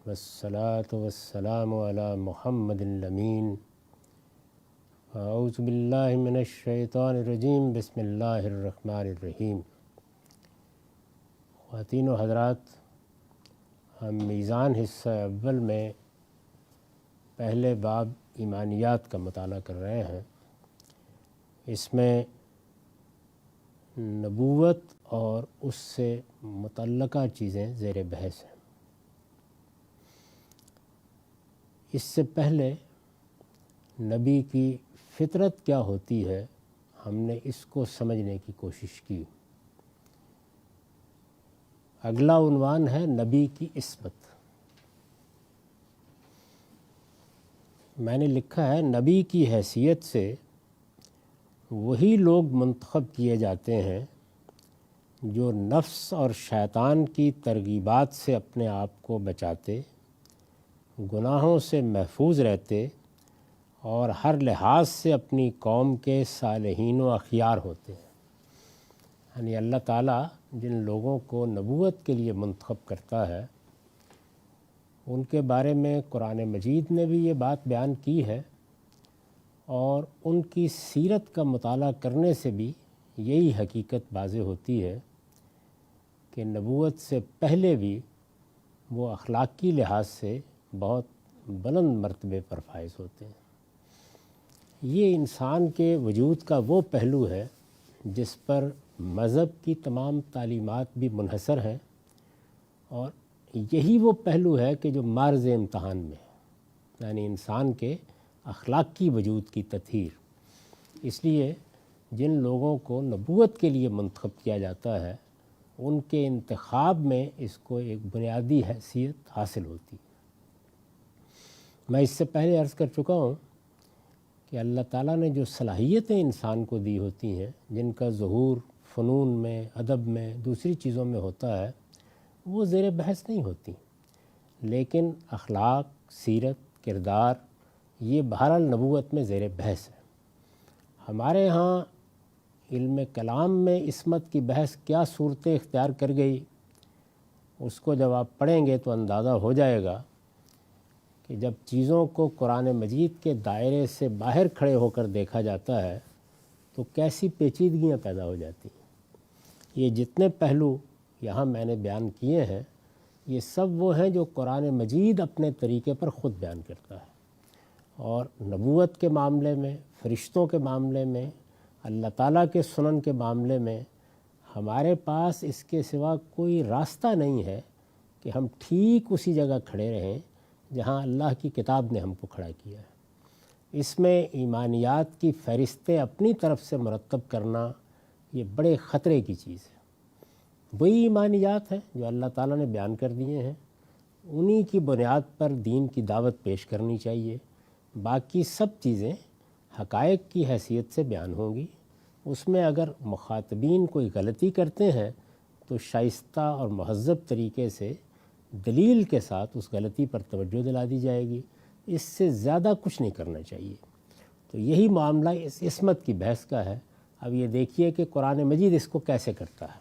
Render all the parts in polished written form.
والصلاة والسلام علی محمد الامین اعوذ باللہ من الشیطان الرجیم بسم اللہ الرحمن الرحیم۔ خواتین و حضرات، ہم میزان حصہ اول میں پہلے باب ایمانیات کا مطالعہ کر رہے ہیں۔ اس میں نبوت اور اس سے متعلقہ چیزیں زیر بحث ہیں۔ اس سے پہلے نبی کی فطرت کیا ہوتی ہے، ہم نے اس کو سمجھنے کی کوشش کی۔ اگلا عنوان ہے نبی کی عصمت۔ میں نے لکھا ہے نبی کی حیثیت سے وہی لوگ منتخب کیے جاتے ہیں جو نفس اور شیطان کی ترغیبات سے اپنے آپ کو بچاتے، گناہوں سے محفوظ رہتے اور ہر لحاظ سے اپنی قوم کے صالحین و اخیار ہوتے ہیں۔ یعنی اللہ تعالیٰ جن لوگوں کو نبوت کے لیے منتخب کرتا ہے ان کے بارے میں قرآن مجید نے بھی یہ بات بیان کی ہے، اور ان کی سیرت کا مطالعہ کرنے سے بھی یہی حقیقت واضح ہوتی ہے کہ نبوت سے پہلے بھی وہ اخلاقی لحاظ سے بہت بلند مرتبے پر فائز ہوتے ہیں۔ یہ انسان کے وجود کا وہ پہلو ہے جس پر مذہب کی تمام تعلیمات بھی منحصر ہیں، اور یہی وہ پہلو ہے کہ جو مارز امتحان میں ہے، یعنی انسان کے اخلاقی وجود کی تطہیر۔ اس لیے جن لوگوں کو نبوت کے لیے منتخب کیا جاتا ہے ان کے انتخاب میں اس کو ایک بنیادی حیثیت حاصل ہوتی ہے۔ میں اس سے پہلے عرض کر چکا ہوں کہ اللہ تعالیٰ نے جو صلاحیتیں انسان کو دی ہوتی ہیں، جن کا ظہور فنون میں، ادب میں، دوسری چیزوں میں ہوتا ہے، وہ زیر بحث نہیں ہوتی، لیکن اخلاق، سیرت، کردار، یہ بہرحال نبوت میں زیر بحث ہے۔ ہمارے ہاں علم کلام میں عصمت کی بحث کیا صورتیں اختیار کر گئی، اس کو جب آپ پڑھیں گے تو اندازہ ہو جائے گا کہ جب چیزوں کو قرآن مجید کے دائرے سے باہر کھڑے ہو کر دیکھا جاتا ہے تو کیسی پیچیدگیاں پیدا ہو جاتی ہیں۔ یہ جتنے پہلو یہاں میں نے بیان کیے ہیں، یہ سب وہ ہیں جو قرآن مجید اپنے طریقے پر خود بیان کرتا ہے، اور نبوت کے معاملے میں، فرشتوں کے معاملے میں، اللہ تعالیٰ کے سنن کے معاملے میں ہمارے پاس اس کے سوا کوئی راستہ نہیں ہے کہ ہم ٹھیک اسی جگہ کھڑے رہیں جہاں اللہ کی کتاب نے ہم کو کھڑا کیا ہے۔ اس میں ایمانیات کی فہرستیں اپنی طرف سے مرتب کرنا یہ بڑے خطرے کی چیز ہے۔ وہی ایمانیات ہیں جو اللہ تعالیٰ نے بیان کر دیے ہیں، انہی کی بنیاد پر دین کی دعوت پیش کرنی چاہیے۔ باقی سب چیزیں حقائق کی حیثیت سے بیان ہوں گی۔ اس میں اگر مخاطبین کوئی غلطی کرتے ہیں تو شائستہ اور مہذب طریقے سے دلیل کے ساتھ اس غلطی پر توجہ دلا دی جائے گی۔ اس سے زیادہ کچھ نہیں کرنا چاہیے۔ تو یہی معاملہ اس عصمت کی بحث کا ہے۔ اب یہ دیکھیے کہ قرآن مجید اس کو کیسے کرتا ہے۔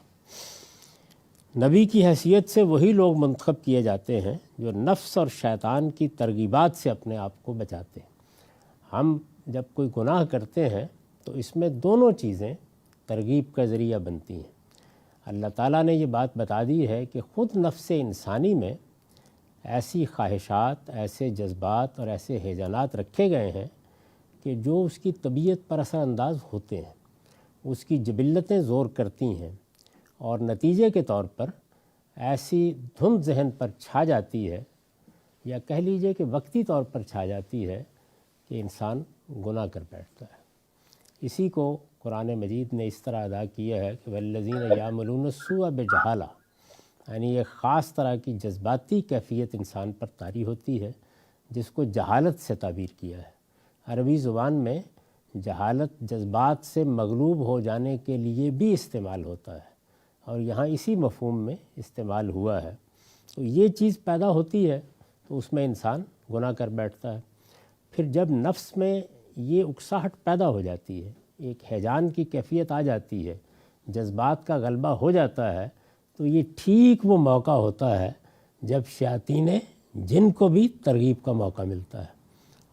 نبی کی حیثیت سے وہی لوگ منتخب کیے جاتے ہیں جو نفس اور شیطان کی ترغیبات سے اپنے آپ کو بچاتے ہیں۔ ہم جب کوئی گناہ کرتے ہیں تو اس میں دونوں چیزیں ترغیب کا ذریعہ بنتی ہیں۔ اللہ تعالیٰ نے یہ بات بتا دی ہے کہ خود نفس انسانی میں ایسی خواہشات، ایسے جذبات اور ایسے ہیجانات رکھے گئے ہیں کہ جو اس کی طبیعت پر اثر انداز ہوتے ہیں، اس کی جبلتیں زور کرتی ہیں، اور نتیجے کے طور پر ایسی دھند ذہن پر چھا جاتی ہے، یا کہہ لیجئے کہ وقتی طور پر چھا جاتی ہے، کہ انسان گناہ کر بیٹھتا ہے۔ اسی کو قرآن مجید نے اس طرح ادا کیا ہے کہ وَالَّذِينَ يَعْمَلُونَ السُّوءَ بِجَہَالَةٍ، یعنی ایک خاص طرح کی جذباتی کیفیت انسان پر طاری ہوتی ہے جس کو جہالت سے تعبیر کیا ہے۔ عربی زبان میں جہالت جذبات سے مغلوب ہو جانے کے لیے بھی استعمال ہوتا ہے، اور یہاں اسی مفہوم میں استعمال ہوا ہے۔ تو یہ چیز پیدا ہوتی ہے تو اس میں انسان گناہ کر بیٹھتا ہے۔ پھر جب نفس میں یہ اکساہٹ پیدا ہو جاتی ہے، ایک ہیجان کی کیفیت آ جاتی ہے، جذبات کا غلبہ ہو جاتا ہے، تو یہ ٹھیک وہ موقع ہوتا ہے جب شیاطین جن کو بھی ترغیب کا موقع ملتا ہے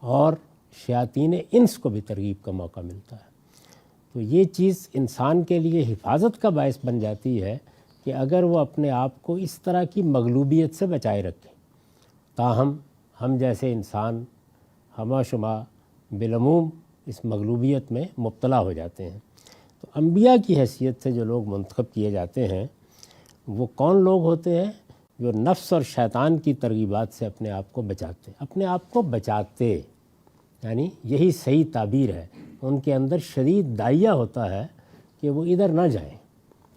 اور شیاطین انس کو بھی ترغیب کا موقع ملتا ہے۔ تو یہ چیز انسان کے لیے حفاظت کا باعث بن جاتی ہے کہ اگر وہ اپنے آپ کو اس طرح کی مغلوبیت سے بچائے رکھے۔ تاہم ہم جیسے انسان ہمہ شمہ بالعموم اس مغلوبیت میں مبتلا ہو جاتے ہیں۔ تو انبیاء کی حیثیت سے جو لوگ منتخب کیے جاتے ہیں وہ کون لوگ ہوتے ہیں؟ جو نفس اور شیطان کی ترغیبات سے اپنے آپ کو بچاتے، اپنے آپ کو بچاتے، یعنی یہی صحیح تعبیر ہے۔ ان کے اندر شدید داعیہ ہوتا ہے کہ وہ ادھر نہ جائیں،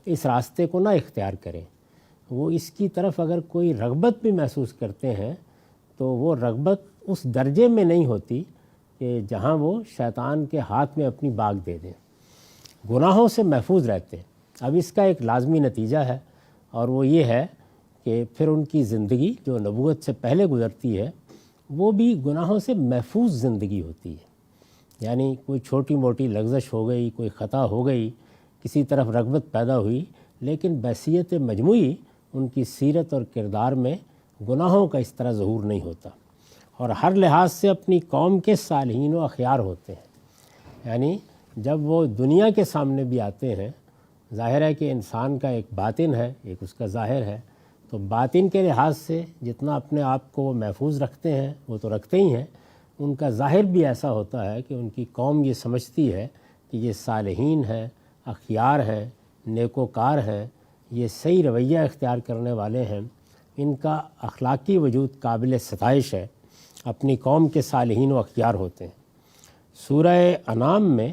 اس راستے کو نہ اختیار کریں۔ وہ اس کی طرف اگر کوئی رغبت بھی محسوس کرتے ہیں تو وہ رغبت اس درجے میں نہیں ہوتی کہ جہاں وہ شیطان کے ہاتھ میں اپنی باغ دے دیں، گناہوں سے محفوظ رہتے ہیں۔ اب اس کا ایک لازمی نتیجہ ہے اور وہ یہ ہے کہ پھر ان کی زندگی جو نبوت سے پہلے گزرتی ہے وہ بھی گناہوں سے محفوظ زندگی ہوتی ہے۔ یعنی کوئی چھوٹی موٹی لغزش ہو گئی، کوئی خطا ہو گئی، کسی طرف رغبت پیدا ہوئی، لیکن بحیثیت مجموعی ان کی سیرت اور کردار میں گناہوں کا اس طرح ظہور نہیں ہوتا، اور ہر لحاظ سے اپنی قوم کے صالحین و اخیار ہوتے ہیں۔ یعنی جب وہ دنیا کے سامنے بھی آتے ہیں، ظاہر ہے کہ انسان کا ایک باطن ہے، ایک اس کا ظاہر ہے، تو باطن کے لحاظ سے جتنا اپنے آپ کو وہ محفوظ رکھتے ہیں وہ تو رکھتے ہی ہیں، ان کا ظاہر بھی ایسا ہوتا ہے کہ ان کی قوم یہ سمجھتی ہے کہ یہ صالحین ہیں، اخیار ہیں، نیکوکار ہیں، یہ صحیح رویہ اختیار کرنے والے ہیں، ان کا اخلاقی وجود قابل ستائش ہے، اپنی قوم کے صالحین و اخیار ہوتے ہیں۔ سورہ انعام میں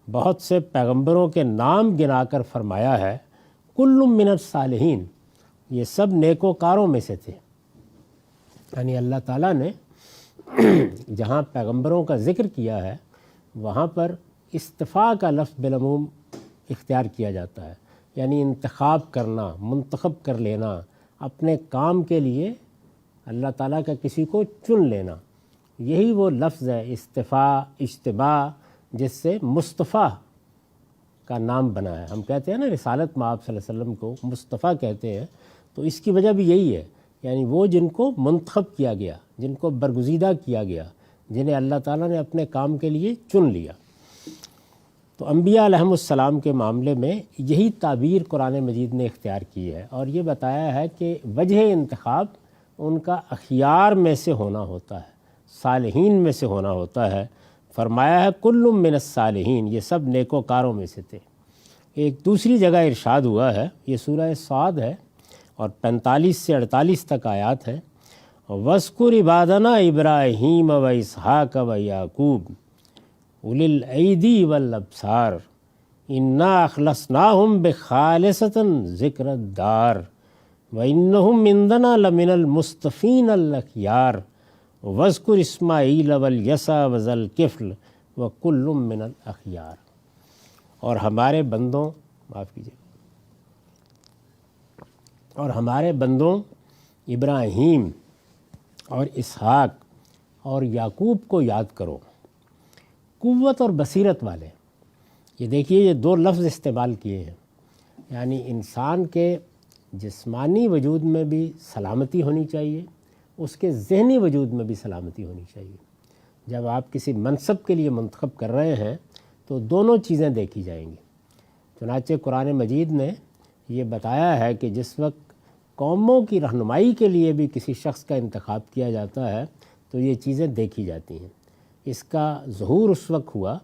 بہت سے پیغمبروں کے نام گنا کر فرمایا ہے کل من الصالحین، یہ سب نیکوکاروں میں سے تھے۔ یعنی اللہ تعالیٰ نے جہاں پیغمبروں کا ذکر کیا ہے وہاں پر اصطفاء کا لفظ بالعموم اختیار کیا جاتا ہے، یعنی انتخاب کرنا، منتخب کر لینا، اپنے کام کے لیے اللہ تعالیٰ کا کسی کو چن لینا، یہی وہ لفظ ہے اصطفاء، اجتباء، جس سے مصطفیٰ کا نام بنا ہے۔ ہم کہتے ہیں نا رسالت مآب صلی اللہ علیہ وسلم کو مصطفیٰ کہتے ہیں، تو اس کی وجہ بھی یہی ہے، یعنی وہ جن کو منتخب کیا گیا، جن کو برگزیدہ کیا گیا، جنہیں اللہ تعالیٰ نے اپنے کام کے لیے چن لیا۔ تو انبیاء علیہم السلام کے معاملے میں یہی تعبیر قرآن مجید نے اختیار کی ہے اور یہ بتایا ہے کہ وجہ انتخاب ان کا اخیار میں سے ہونا ہوتا ہے، صالحین میں سے ہونا ہوتا ہے۔ فرمایا ہے کل من الصالحین، یہ سب نیکوکاروں میں سے تھے۔ ایک دوسری جگہ ارشاد ہوا ہے، یہ سورہ صاد ہے اور 45 سے 48 تک آیات ہیں، وَاذْكُرْ عِبَادَنَا إِبْرَاهِيمَ وَإِسْحَاقَ وَيَعْقُوبَ أُولِي الْأَيْدِي وَالْأَبْصَارِ إِنَّا أَخْلَصْنَاهُمْ بِخَالِصَةٍ ذِكْرَ الدَّارِ وَإِنَّهُمْ عِندَنَا لَمِنَ الْمُصْطَفِينَ الْأَخْيَارِ وَاذْكُرْ إِسْمَاعِيلَ وَالْيَسَعَ وَذَا الْكِفْلِ وَكُلٌّ مِّنَ الْأَخْيَارِ، اور ہمارے بندوں، معاف کیجیے، اور ہمارے بندوں ابراہیم اور اسحاق اور یعقوب کو یاد کرو، قوت اور بصیرت والے۔ یہ دیکھیے یہ دو لفظ استعمال کیے ہیں، یعنی انسان کے جسمانی وجود میں بھی سلامتی ہونی چاہیے، اس کے ذہنی وجود میں بھی سلامتی ہونی چاہیے۔ جب آپ کسی منصب کے لیے منتخب کر رہے ہیں تو دونوں چیزیں دیکھی جائیں گی۔ چنانچہ قرآن مجید نے یہ بتایا ہے کہ جس وقت قوموں کی رہنمائی کے لیے بھی کسی شخص کا انتخاب کیا جاتا ہے تو یہ چیزیں دیکھی جاتی ہیں۔ اس کا ظہور اس وقت ہوا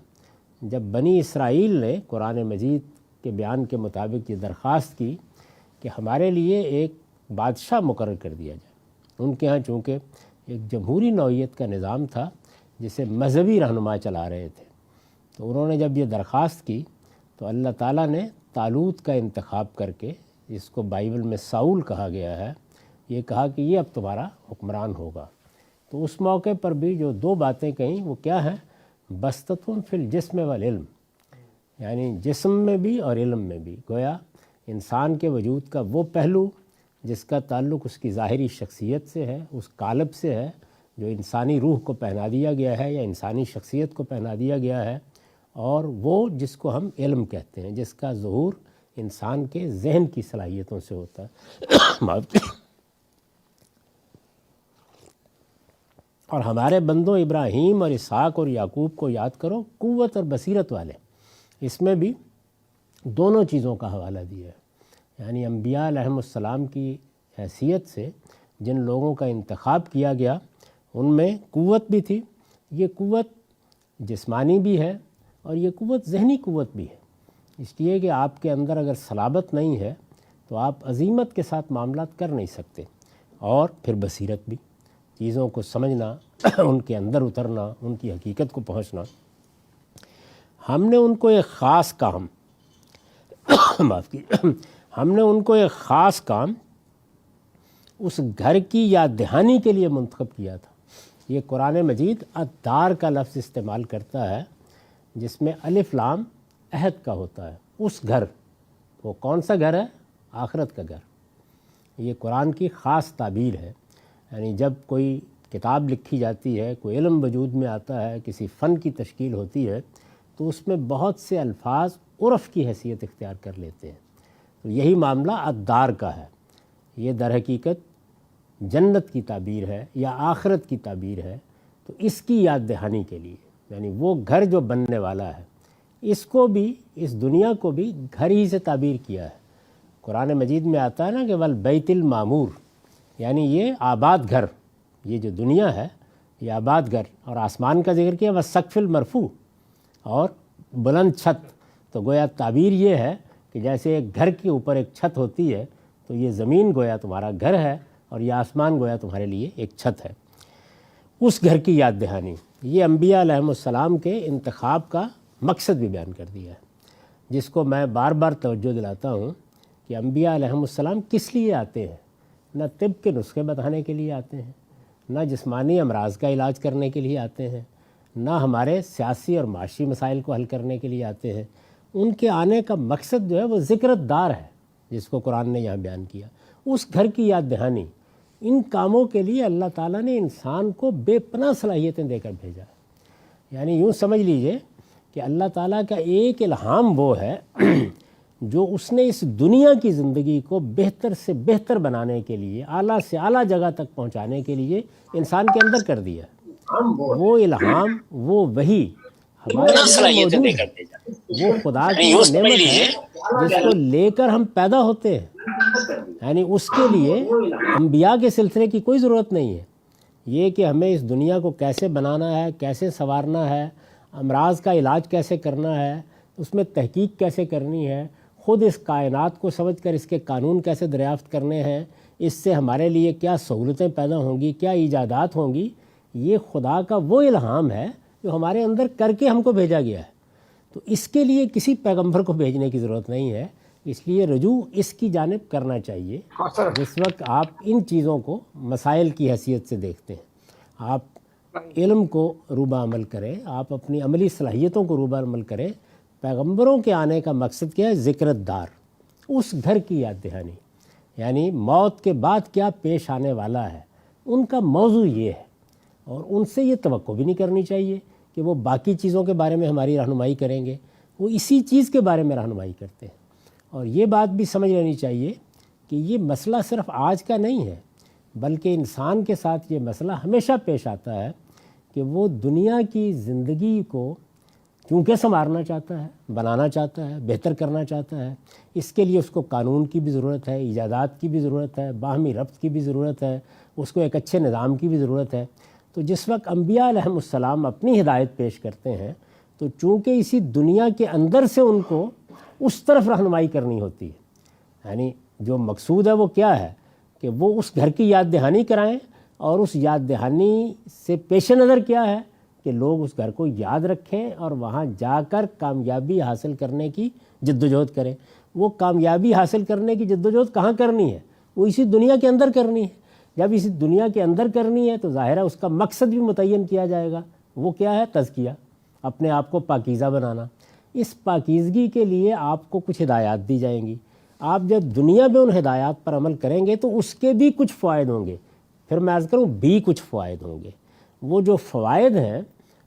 جب بنی اسرائیل نے قرآن مجید کے بیان کے مطابق یہ درخواست کی کہ ہمارے لیے ایک بادشاہ مقرر کر دیا جائے۔ ان کے ہاں چونکہ ایک جمہوری نوعیت کا نظام تھا جسے مذہبی رہنما چلا رہے تھے، تو انہوں نے جب یہ درخواست کی تو اللہ تعالیٰ نے طالوت کا انتخاب کر کے، جس کو بائبل میں ساؤل کہا گیا ہے، یہ کہا کہ یہ اب تمہارا حکمران ہوگا۔ تو اس موقع پر بھی جو دو باتیں کہیں وہ کیا ہیں؟ بسطۃ فی الجسم والعلم، یعنی جسم میں بھی اور علم میں بھی، گویا انسان کے وجود کا وہ پہلو جس کا تعلق اس کی ظاہری شخصیت سے ہے، اس قالب سے ہے جو انسانی روح کو پہنا دیا گیا ہے یا انسانی شخصیت کو پہنا دیا گیا ہے، اور وہ جس کو ہم علم کہتے ہیں، جس کا ظہور انسان کے ذہن کی صلاحیتوں سے ہوتا ہے۔ اور ہمارے بندوں ابراہیم اور اسحاق اور یعقوب کو یاد کرو قوت اور بصیرت والے. اس میں بھی دونوں چیزوں کا حوالہ دیا ہے. یعنی انبیاء علیہم السلام کی حیثیت سے جن لوگوں کا انتخاب کیا گیا ان میں قوت بھی تھی. یہ قوت جسمانی بھی ہے اور یہ قوت ذہنی قوت بھی ہے. اس لیے کہ آپ کے اندر اگر صلابت نہیں ہے تو آپ عزیمت کے ساتھ معاملات کر نہیں سکتے. اور پھر بصیرت بھی، چیزوں کو سمجھنا، ان کے اندر اترنا، ان کی حقیقت کو پہنچنا. ہم نے ان کو ایک خاص کام معاف کیجیے، ہم نے ان کو ایک خاص کام اس گھر کی یاد دہانی کے لیے منتخب کیا تھا. یہ قرآن مجید الدار کا لفظ استعمال کرتا ہے جس میں الف لام عہد کا ہوتا ہے. اس گھر، وہ کون سا گھر ہے؟ آخرت کا گھر. یہ قرآن کی خاص تعبیر ہے. یعنی جب کوئی کتاب لکھی جاتی ہے، کوئی علم وجود میں آتا ہے، کسی فن کی تشکیل ہوتی ہے تو اس میں بہت سے الفاظ عرف کی حیثیت اختیار کر لیتے ہیں. تو یہی معاملہ الدار کا ہے. یہ در حقیقت جنت کی تعبیر ہے یا آخرت کی تعبیر ہے. تو اس کی یاد دہانی کے لیے، یعنی وہ گھر جو بننے والا ہے، اس کو بھی، اس دنیا کو بھی گھر ہی سے تعبیر کیا ہے. قرآن مجید میں آتا ہے نا کہ والبیت المعمور، یعنی یہ آباد گھر. یہ جو دنیا ہے یہ آباد گھر. اور آسمان کا ذکر کیا والسقف المرفوع، اور بلند چھت. تو گویا تعبیر یہ ہے کہ جیسے ایک گھر کے اوپر ایک چھت ہوتی ہے تو یہ زمین گویا تمہارا گھر ہے اور یہ آسمان گویا تمہارے لیے ایک چھت ہے. اس گھر کی یاد دہانی، یہ انبیاء علیہم السلام کے انتخاب کا مقصد بھی بیان کر دیا ہے، جس کو میں بار بار توجہ دلاتا ہوں کہ انبیاء علیہم السلام کس لیے آتے ہیں. نہ طب کے نسخے بتانے کے لیے آتے ہیں، نہ جسمانی امراض کا علاج کرنے کے لیے آتے ہیں، نہ ہمارے سیاسی اور معاشی مسائل کو حل کرنے کے لیے آتے ہیں. ان کے آنے کا مقصد جو ہے وہ ذکرت دار ہے، جس کو قرآن نے یہاں بیان کیا. اس گھر کی یاد دہانی. ان کاموں کے لیے اللہ تعالیٰ نے انسان کو بے پناہ صلاحیتیں دے کر بھیجا ہے. یعنی یوں سمجھ لیجئے کہ اللہ تعالیٰ کا ایک الہام وہ ہے جو اس نے اس دنیا کی زندگی کو بہتر سے بہتر بنانے کے لیے، اعلیٰ سے اعلیٰ جگہ تک پہنچانے کے لیے انسان کے اندر کر دیا. وہ الہام، وہ وحی ہمارے اندر موجود ہے. وہ خدا کی نعمت ہے جس کو لے کر ہم پیدا ہوتے ہیں. یعنی اس کے لیے انبیاء کے سلسلے کی کوئی ضرورت نہیں ہے. یہ کہ ہمیں اس دنیا کو کیسے بنانا ہے، کیسے سنوارنا ہے، امراض کا علاج کیسے کرنا ہے، اس میں تحقیق کیسے کرنی ہے، خود اس کائنات کو سمجھ کر اس کے قانون کیسے دریافت کرنے ہیں، اس سے ہمارے لیے کیا سہولتیں پیدا ہوں گی، کیا ایجادات ہوں گی. یہ خدا کا وہ الہام ہے جو ہمارے اندر کر کے ہم کو بھیجا گیا ہے. تو اس کے لیے کسی پیغمبر کو بھیجنے کی ضرورت نہیں ہے. اس لیے رجوع اس کی جانب کرنا چاہیے جس وقت آپ ان چیزوں کو مسائل کی حیثیت سے دیکھتے ہیں. آپ علم کو روبہ عمل کریں، آپ اپنی عملی صلاحیتوں کو روبہ عمل کریں. پیغمبروں کے آنے کا مقصد کیا ہے؟ ذکرت دار، اس گھر کی یاد دہانی. یعنی موت کے بعد کیا پیش آنے والا ہے، ان کا موضوع یہ ہے. اور ان سے یہ توقع بھی نہیں کرنی چاہیے کہ وہ باقی چیزوں کے بارے میں ہماری رہنمائی کریں گے. وہ اسی چیز کے بارے میں رہنمائی کرتے ہیں. اور یہ بات بھی سمجھ لینی چاہیے کہ یہ مسئلہ صرف آج کا نہیں ہے، بلکہ انسان کے ساتھ یہ مسئلہ ہمیشہ پیش آتا ہے کہ وہ دنیا کی زندگی کو چونکہ سنوارنا چاہتا ہے، بنانا چاہتا ہے، بہتر کرنا چاہتا ہے. اس کے لیے اس کو قانون کی بھی ضرورت ہے، ایجادات کی بھی ضرورت ہے، باہمی ربط کی بھی ضرورت ہے، اس کو ایک اچھے نظام کی بھی ضرورت ہے. تو جس وقت انبیاء علیہم السلام اپنی ہدایت پیش کرتے ہیں تو چونکہ اسی دنیا کے اندر سے ان کو اس طرف رہنمائی کرنی ہوتی ہے. یعنی جو مقصود ہے وہ کیا ہے کہ وہ اس گھر کی یاد دہانی کرائیں. اور اس یاد دہانی سے پیش نظر کیا ہے کہ لوگ اس گھر کو یاد رکھیں اور وہاں جا کر کامیابی حاصل کرنے کی جدوجہد کریں. وہ کامیابی حاصل کرنے کی جدوجہد کہاں کرنی ہے؟ وہ اسی دنیا کے اندر کرنی ہے. جب اسی دنیا کے اندر کرنی ہے تو ظاہر ہے اس کا مقصد بھی متعین کیا جائے گا. وہ کیا ہے؟ تزکیہ، اپنے آپ کو پاکیزہ بنانا. اس پاکیزگی کے لیے آپ کو کچھ ہدایات دی جائیں گی. آپ جب دنیا میں ان ہدایات پر عمل کریں گے تو اس کے بھی کچھ فوائد ہوں گے. پھر میں عرض کروں بھی کچھ فوائد ہوں گے. وہ جو فوائد ہیں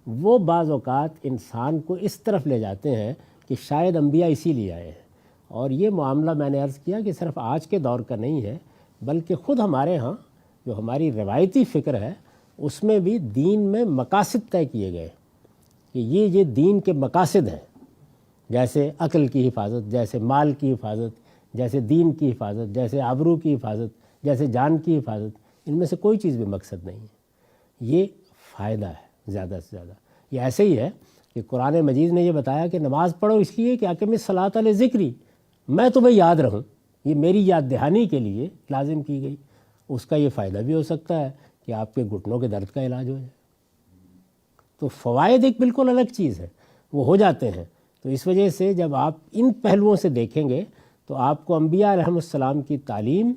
وہ بعض اوقات انسان کو اس طرف لے جاتے ہیں کہ شاید انبیاء اسی لیے آئے ہیں. اور یہ معاملہ میں نے عرض کیا کہ صرف آج کے دور کا نہیں ہے، بلکہ خود ہمارے ہاں جو ہماری روایتی فکر ہے اس میں بھی دین میں مقاصد طے کیے گئے کہ یہ دین کے مقاصد ہیں، جیسے عقل کی حفاظت، جیسے مال کی حفاظت، جیسے دین کی حفاظت، جیسے آبرو کی حفاظت، جیسے جان کی حفاظت، ان میں سے کوئی چیز بھی مقصد نہیں ہے، یہ فائدہ ہے زیادہ سے زیادہ۔ یہ ایسے ہی ہے کہ قرآن مجید نے یہ بتایا کہ نماز پڑھو اس لیے کہ اقیم الصلاۃ لذکری، میں تمہیں یاد رہوں، یہ میری یاد دہانی کے لیے لازم کی گئی۔ اس کا یہ فائدہ بھی ہو سکتا ہے کہ آپ کے گھٹنوں کے درد کا علاج ہو جائے۔ تو فوائد ایک بالکل الگ چیز ہے، وہ ہو جاتے ہیں۔ تو اس وجہ سے جب آپ ان پہلوؤں سے دیکھیں گے تو آپ کو انبیاء علیہم السلام کی تعلیم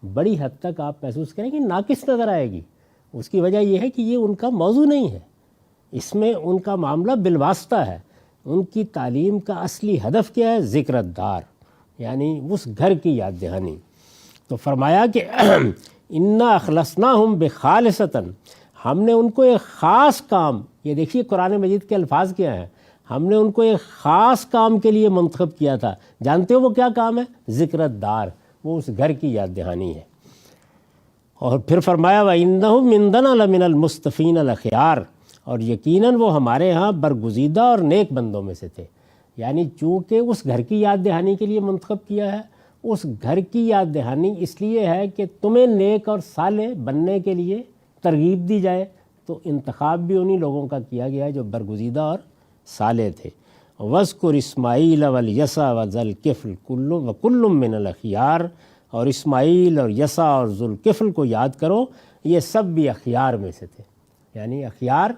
بڑی حد تک آپ محسوس کریں گے ناقص نظر آئے گی۔ اس کی وجہ یہ ہے کہ یہ ان کا موضوع نہیں ہے، اس میں ان کا معاملہ بالواسطہ ہے۔ ان کی تعلیم کا اصلی ہدف کیا ہے؟ ذکر الدار، یعنی اس گھر کی یاد دہانی۔ تو فرمایا کہ انا اخلصناہم بخالصۃ، ہم نے ان کو ایک خاص کام، یہ دیکھیے قرآن مجید کے الفاظ کیا ہیں، ہم نے ان کو ایک خاص کام کے لیے منتخب کیا تھا۔ جانتے ہو وہ کیا کام ہے؟ ذکر الدار، وہ اس گھر کی یاد دہانی ہے۔ اور پھر فرمایا وَإِنَّهُمْ عِندَنَا لَمِنَ الْمُصْطَفِينَ الْأَخْيَارِ، اور یقیناً وہ ہمارے ہاں برگزیدہ اور نیک بندوں میں سے تھے۔ یعنی چونکہ اس گھر کی یاد دہانی کے لیے منتخب کیا ہے، اس گھر کی یاد دہانی اس لیے ہے کہ تمہیں نیک اور صالح بننے کے لیے ترغیب دی جائے، تو انتخاب بھی انہی لوگوں کا کیا گیا ہے جو برگزیدہ اور صالح تھے۔ وَاذْكُرْ إِسْمَاعِيلَ وَالْيَسَعَ وَذَا الْكِفْلِ وَكُلٌّ مِّنَ الْأَخْيَارِ، اور اسماعیل اور یسع اور ذوالکفل کو یاد کرو، یہ سب بھی اخیار میں سے تھے۔ یعنی اخیار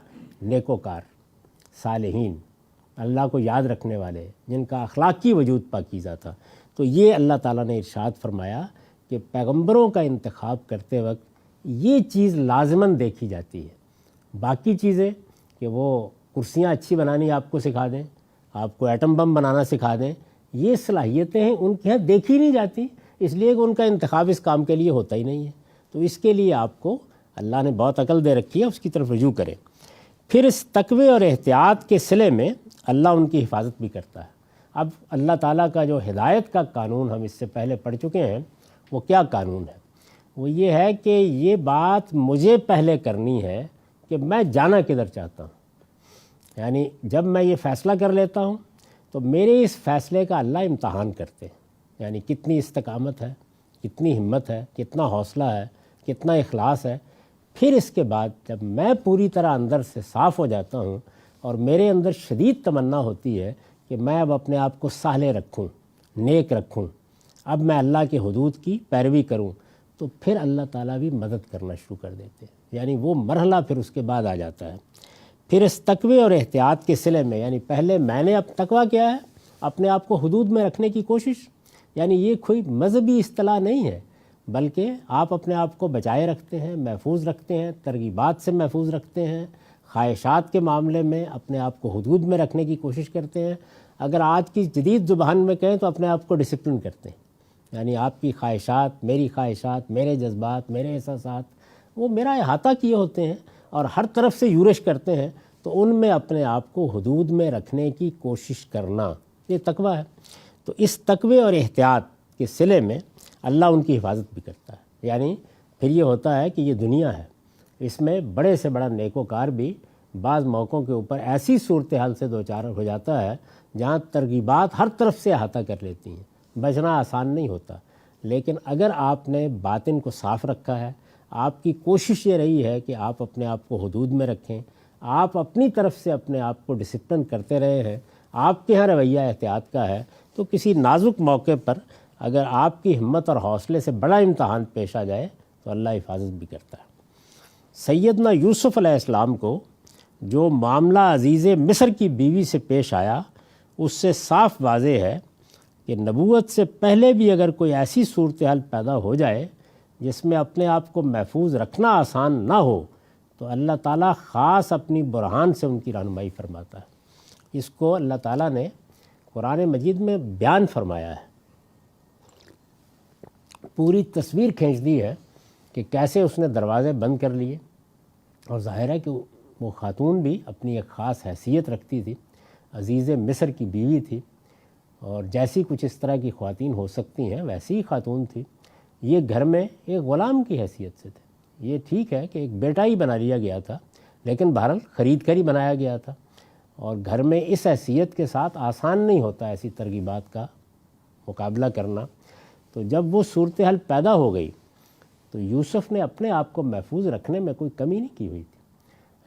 نیکوکار، صالحین، اللہ کو یاد رکھنے والے، جن کا اخلاقی وجود پاکیزہ تھا۔ تو یہ اللہ تعالیٰ نے ارشاد فرمایا کہ پیغمبروں کا انتخاب کرتے وقت یہ چیز لازماً دیکھی جاتی ہے۔ باقی چیزیں کہ وہ کرسیاں اچھی بنانی آپ کو سکھا دیں، آپ کو ایٹم بم بنانا سکھا دیں، یہ صلاحیتیں ہیں ان کے یہاں دیکھی نہیں جاتی، اس لیے کہ ان کا انتخاب اس کام کے لیے ہوتا ہی نہیں ہے۔ تو اس کے لیے آپ کو اللہ نے بہت عقل دے رکھی ہے، اس کی طرف رجوع کریں۔ پھر اس تقوی اور احتیاط کے صلے میں اللہ ان کی حفاظت بھی کرتا ہے۔ اب اللہ تعالیٰ کا جو ہدایت کا قانون ہم اس سے پہلے پڑھ چکے ہیں، وہ کیا قانون ہے؟ وہ یہ ہے کہ یہ بات مجھے پہلے کرنی ہے کہ میں جانا کدھر چاہتا ہوں۔ یعنی جب میں یہ فیصلہ کر لیتا ہوں تو میرے اس فیصلے کا اللہ امتحان کرتے ہیں، یعنی کتنی استقامت ہے، کتنی ہمت ہے، کتنا حوصلہ ہے، کتنا اخلاص ہے۔ پھر اس کے بعد جب میں پوری طرح اندر سے صاف ہو جاتا ہوں اور میرے اندر شدید تمنا ہوتی ہے کہ میں اب اپنے آپ کو صالح رکھوں، نیک رکھوں، اب میں اللہ کے حدود کی پیروی کروں، تو پھر اللہ تعالیٰ بھی مدد کرنا شروع کر دیتے ہیں۔ یعنی وہ مرحلہ پھر اس کے بعد آ جاتا ہے۔ پھر اس تقوی اور احتیاط کے صلے میں، یعنی پہلے میں نے اب تقویٰ کیا ہے؟ اپنے آپ کو حدود میں رکھنے کی کوشش۔ یعنی یہ کوئی مذہبی اصطلاح نہیں ہے، بلکہ آپ اپنے آپ کو بچائے رکھتے ہیں، محفوظ رکھتے ہیں، ترغیبات سے محفوظ رکھتے ہیں، خواہشات کے معاملے میں اپنے آپ کو حدود میں رکھنے کی کوشش کرتے ہیں۔ اگر آج کی جدید زبان میں کہیں تو اپنے آپ کو ڈسپلن کرتے ہیں۔ یعنی آپ کی خواہشات، میری خواہشات، میرے جذبات، میرے احساسات، وہ میرا احاطہ کیے ہوتے ہیں اور ہر طرف سے یورش کرتے ہیں، تو ان میں اپنے آپ کو حدود میں رکھنے کی کوشش کرنا، یہ تقویٰ ہے۔ تو اس تقوی اور احتیاط کے صلے میں اللہ ان کی حفاظت بھی کرتا ہے۔ یعنی پھر یہ ہوتا ہے کہ یہ دنیا ہے، اس میں بڑے سے بڑا نیکوکار بھی بعض موقعوں کے اوپر ایسی صورتحال سے دوچار ہو جاتا ہے جہاں ترغیبات ہر طرف سے احاطہ کر لیتی ہیں، بچنا آسان نہیں ہوتا۔ لیکن اگر آپ نے باطن کو صاف رکھا ہے، آپ کی کوشش یہ رہی ہے کہ آپ اپنے آپ کو حدود میں رکھیں، آپ اپنی طرف سے اپنے آپ کو ڈسپلن کرتے رہے ہیں، آپ کے یہاں رویہ احتیاط کا ہے، تو کسی نازک موقع پر اگر آپ کی ہمت اور حوصلے سے بڑا امتحان پیش آ جائے تو اللہ حفاظت بھی کرتا ہے۔ سیدنا یوسف علیہ السلام کو جو معاملہ عزیز مصر کی بیوی سے پیش آیا، اس سے صاف واضح ہے کہ نبوت سے پہلے بھی اگر کوئی ایسی صورتحال پیدا ہو جائے جس میں اپنے آپ کو محفوظ رکھنا آسان نہ ہو، تو اللہ تعالیٰ خاص اپنی برہان سے ان کی رہنمائی فرماتا ہے۔ اس کو اللہ تعالیٰ نے قرآن مجید میں بیان فرمایا ہے، پوری تصویر کھینچ دی ہے کہ کیسے اس نے دروازے بند کر لیے۔ اور ظاہر ہے کہ وہ خاتون بھی اپنی ایک خاص حیثیت رکھتی تھی، عزیز مصر کی بیوی تھی، اور جیسی کچھ اس طرح کی خواتین ہو سکتی ہیں ویسی ہی خاتون تھی۔ یہ گھر میں ایک غلام کی حیثیت سے تھے، یہ ٹھیک ہے کہ ایک بیٹا ہی بنا لیا گیا تھا، لیکن بہرحال خرید کر ہی بنایا گیا تھا، اور گھر میں اس حیثیت کے ساتھ آسان نہیں ہوتا ایسی ترغیبات کا مقابلہ کرنا۔ تو جب وہ صورتحال پیدا ہو گئی تو یوسف نے اپنے آپ کو محفوظ رکھنے میں کوئی کمی نہیں کی ہوئی تھی،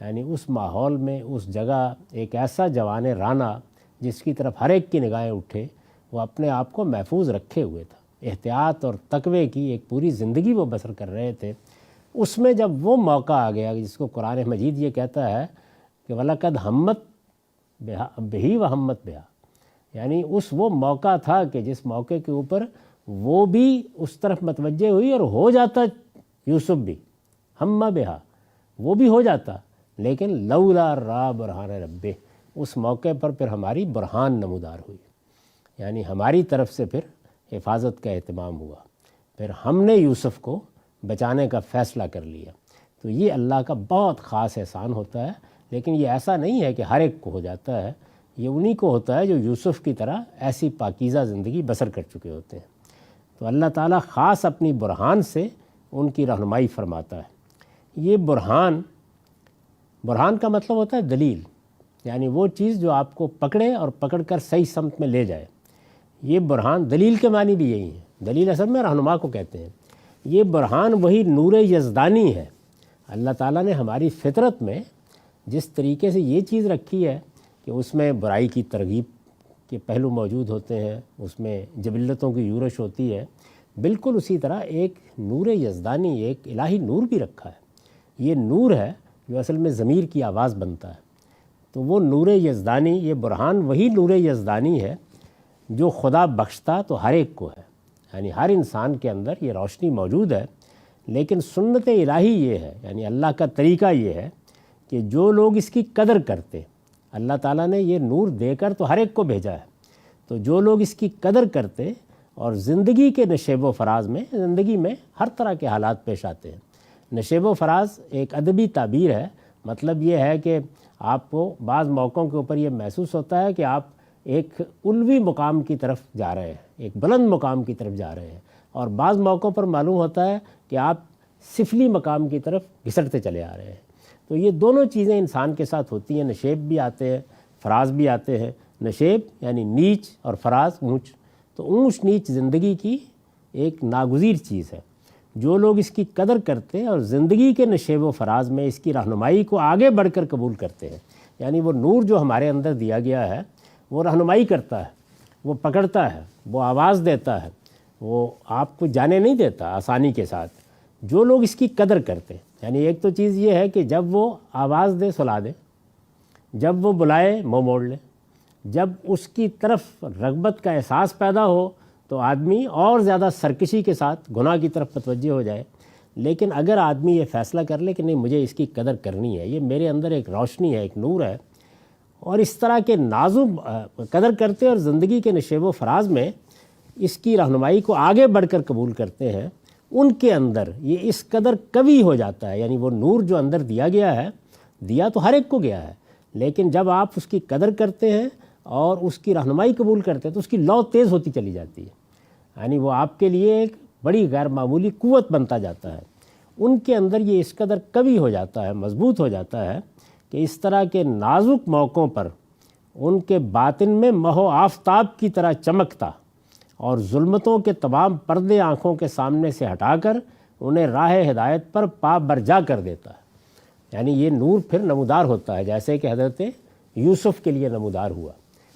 یعنی اس ماحول میں، اس جگہ ایک ایسا جوان رانا جس کی طرف ہر ایک کی نگاہیں اٹھے، وہ اپنے آپ کو محفوظ رکھے ہوئے تھا، احتیاط اور تقوی کی ایک پوری زندگی وہ بسر کر رہے تھے۔ اس میں جب وہ موقع آ گیا جس کو قرآن مجید یہ کہتا ہے کہ وَلَقَدْ ہمت بِهِ وَهَمَّتْ بِهَا، یعنی وہ موقع تھا کہ جس موقع کے اوپر وہ بھی اس طرف متوجہ ہوئی اور ہو جاتا یوسف بھی، ہمّ بہا، وہ بھی ہو جاتا، لیکن لولا را برہان ربہ، اس موقع پر پھر ہماری برہان نمودار ہوئی، یعنی ہماری طرف سے پھر حفاظت کا اہتمام ہوا، پھر ہم نے یوسف کو بچانے کا فیصلہ کر لیا۔ تو یہ اللہ کا بہت خاص احسان ہوتا ہے، لیکن یہ ایسا نہیں ہے کہ ہر ایک کو ہو جاتا ہے، یہ انہی کو ہوتا ہے جو یوسف کی طرح ایسی پاکیزہ زندگی بسر کر چکے ہوتے ہیں۔ تو اللہ تعالیٰ خاص اپنی برہان سے ان کی رہنمائی فرماتا ہے۔ یہ برہان کا مطلب ہوتا ہے دلیل، یعنی وہ چیز جو آپ کو پکڑے اور پکڑ کر صحیح سمت میں لے جائے۔ یہ برہان، دلیل کے معنی بھی یہی ہیں، دلیل اصل میں رہنما کو کہتے ہیں۔ یہ برہان وہی نور یزدانی ہے۔ اللہ تعالیٰ نے ہماری فطرت میں جس طریقے سے یہ چیز رکھی ہے کہ اس میں برائی کی ترغیب کے پہلو موجود ہوتے ہیں، اس میں جبلتوں کی یورش ہوتی ہے، بالکل اسی طرح ایک نور یزدانی، ایک الہی نور بھی رکھا ہے۔ یہ نور ہے جو اصل میں ضمیر کی آواز بنتا ہے۔ تو وہ نور یزدانی، یہ برہان وہی نور یزدانی ہے جو خدا بخشتا تو ہر ایک کو ہے، یعنی ہر انسان کے اندر یہ روشنی موجود ہے، لیکن سنت الہی یہ ہے، یعنی اللہ کا طریقہ یہ ہے کہ جو لوگ اس کی قدر کرتے، اللہ تعالیٰ نے یہ نور دے کر تو ہر ایک کو بھیجا ہے، تو جو لوگ اس کی قدر کرتے اور زندگی کے نشیب و فراز میں، زندگی میں ہر طرح کے حالات پیش آتے ہیں۔ نشیب و فراز ایک ادبی تعبیر ہے، مطلب یہ ہے کہ آپ کو بعض موقعوں کے اوپر یہ محسوس ہوتا ہے کہ آپ ایک علوی مقام کی طرف جا رہے ہیں، ایک بلند مقام کی طرف جا رہے ہیں، اور بعض موقعوں پر معلوم ہوتا ہے کہ آپ سفلی مقام کی طرف گھسٹتے چلے آ رہے ہیں۔ تو یہ دونوں چیزیں انسان کے ساتھ ہوتی ہیں، نشیب بھی آتے ہیں، فراز بھی آتے ہیں۔ نشیب یعنی نیچ اور فراز اونچ، تو اونچ نیچ زندگی کی ایک ناگزیر چیز ہے۔ جو لوگ اس کی قدر کرتے اور زندگی کے نشیب و فراز میں اس کی رہنمائی کو آگے بڑھ کر قبول کرتے ہیں، یعنی وہ نور جو ہمارے اندر دیا گیا ہے وہ رہنمائی کرتا ہے، وہ پکڑتا ہے، وہ آواز دیتا ہے، وہ آپ کو جانے نہیں دیتا آسانی کے ساتھ۔ جو لوگ اس کی قدر کرتے، یعنی ایک تو چیز یہ ہے کہ جب وہ آواز دے سلا دے، جب وہ بلائے منہ موڑ لے، جب اس کی طرف رغبت کا احساس پیدا ہو تو آدمی اور زیادہ سرکشی کے ساتھ گناہ کی طرف متوجہ ہو جائے۔ لیکن اگر آدمی یہ فیصلہ کر لے کہ نہیں، مجھے اس کی قدر کرنی ہے، یہ میرے اندر ایک روشنی ہے، ایک نور ہے، اور اس طرح کے نازک قدر کرتے اور زندگی کے نشیب و فراز میں اس کی رہنمائی کو آگے بڑھ کر قبول کرتے ہیں، ان کے اندر یہ اس قدر قوی ہو جاتا ہے، یعنی وہ نور جو اندر دیا گیا ہے، دیا تو ہر ایک کو گیا ہے، لیکن جب آپ اس کی قدر کرتے ہیں اور اس کی رہنمائی قبول کرتے ہیں تو اس کی لو تیز ہوتی چلی جاتی ہے، یعنی وہ آپ کے لیے ایک بڑی غیر معمولی قوت بنتا جاتا ہے۔ ان کے اندر یہ اس قدر قوی ہو جاتا ہے، مضبوط ہو جاتا ہے کہ اس طرح کے نازک موقعوں پر ان کے باطن میں ماہ و آفتاب کی طرح چمکتا اور ظلمتوں کے تمام پردے آنکھوں کے سامنے سے ہٹا کر انہیں راہ ہدایت پر پا برجا کر دیتا ہے۔ یعنی یہ نور پھر نمودار ہوتا ہے، جیسے کہ حضرت یوسف کے لیے نمودار ہوا،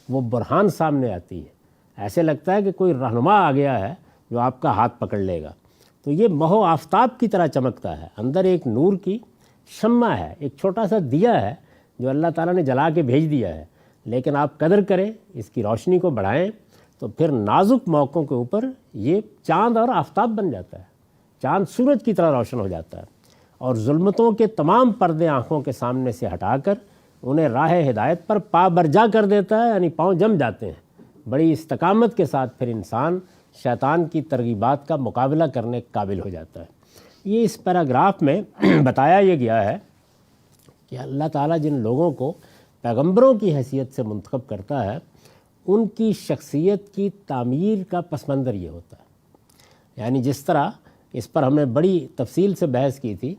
وہ برہان سامنے آتی ہے، ایسے لگتا ہے کہ کوئی رہنما آ گیا ہے جو آپ کا ہاتھ پکڑ لے گا۔ تو یہ ماہ و آفتاب کی طرح چمکتا ہے، اندر ایک نور کی شمع ہے، ایک چھوٹا سا دیا ہے جو اللہ تعالیٰ نے جلا کے بھیج دیا ہے، لیکن آپ قدر کریں، اس کی روشنی کو بڑھائیں تو پھر نازک موقعوں کے اوپر یہ چاند اور آفتاب بن جاتا ہے، چاند سورج کی طرح روشن ہو جاتا ہے، اور ظلمتوں کے تمام پردے آنکھوں کے سامنے سے ہٹا کر انہیں راہ ہدایت پر پا برجا کر دیتا ہے، یعنی پاؤں جم جاتے ہیں۔ بڑی استقامت کے ساتھ پھر انسان شیطان کی ترغیبات کا مقابلہ کرنے کے قابل ہو جاتا ہے۔ یہ اس پیراگراف میں بتایا یہ گیا ہے کہ اللہ تعالیٰ جن لوگوں کو پیغمبروں کی حیثیت سے منتخب کرتا ہے، ان کی شخصیت کی تعمیر کا پس منظر یہ ہوتا ہے۔ یعنی جس طرح اس پر ہم نے بڑی تفصیل سے بحث کی تھی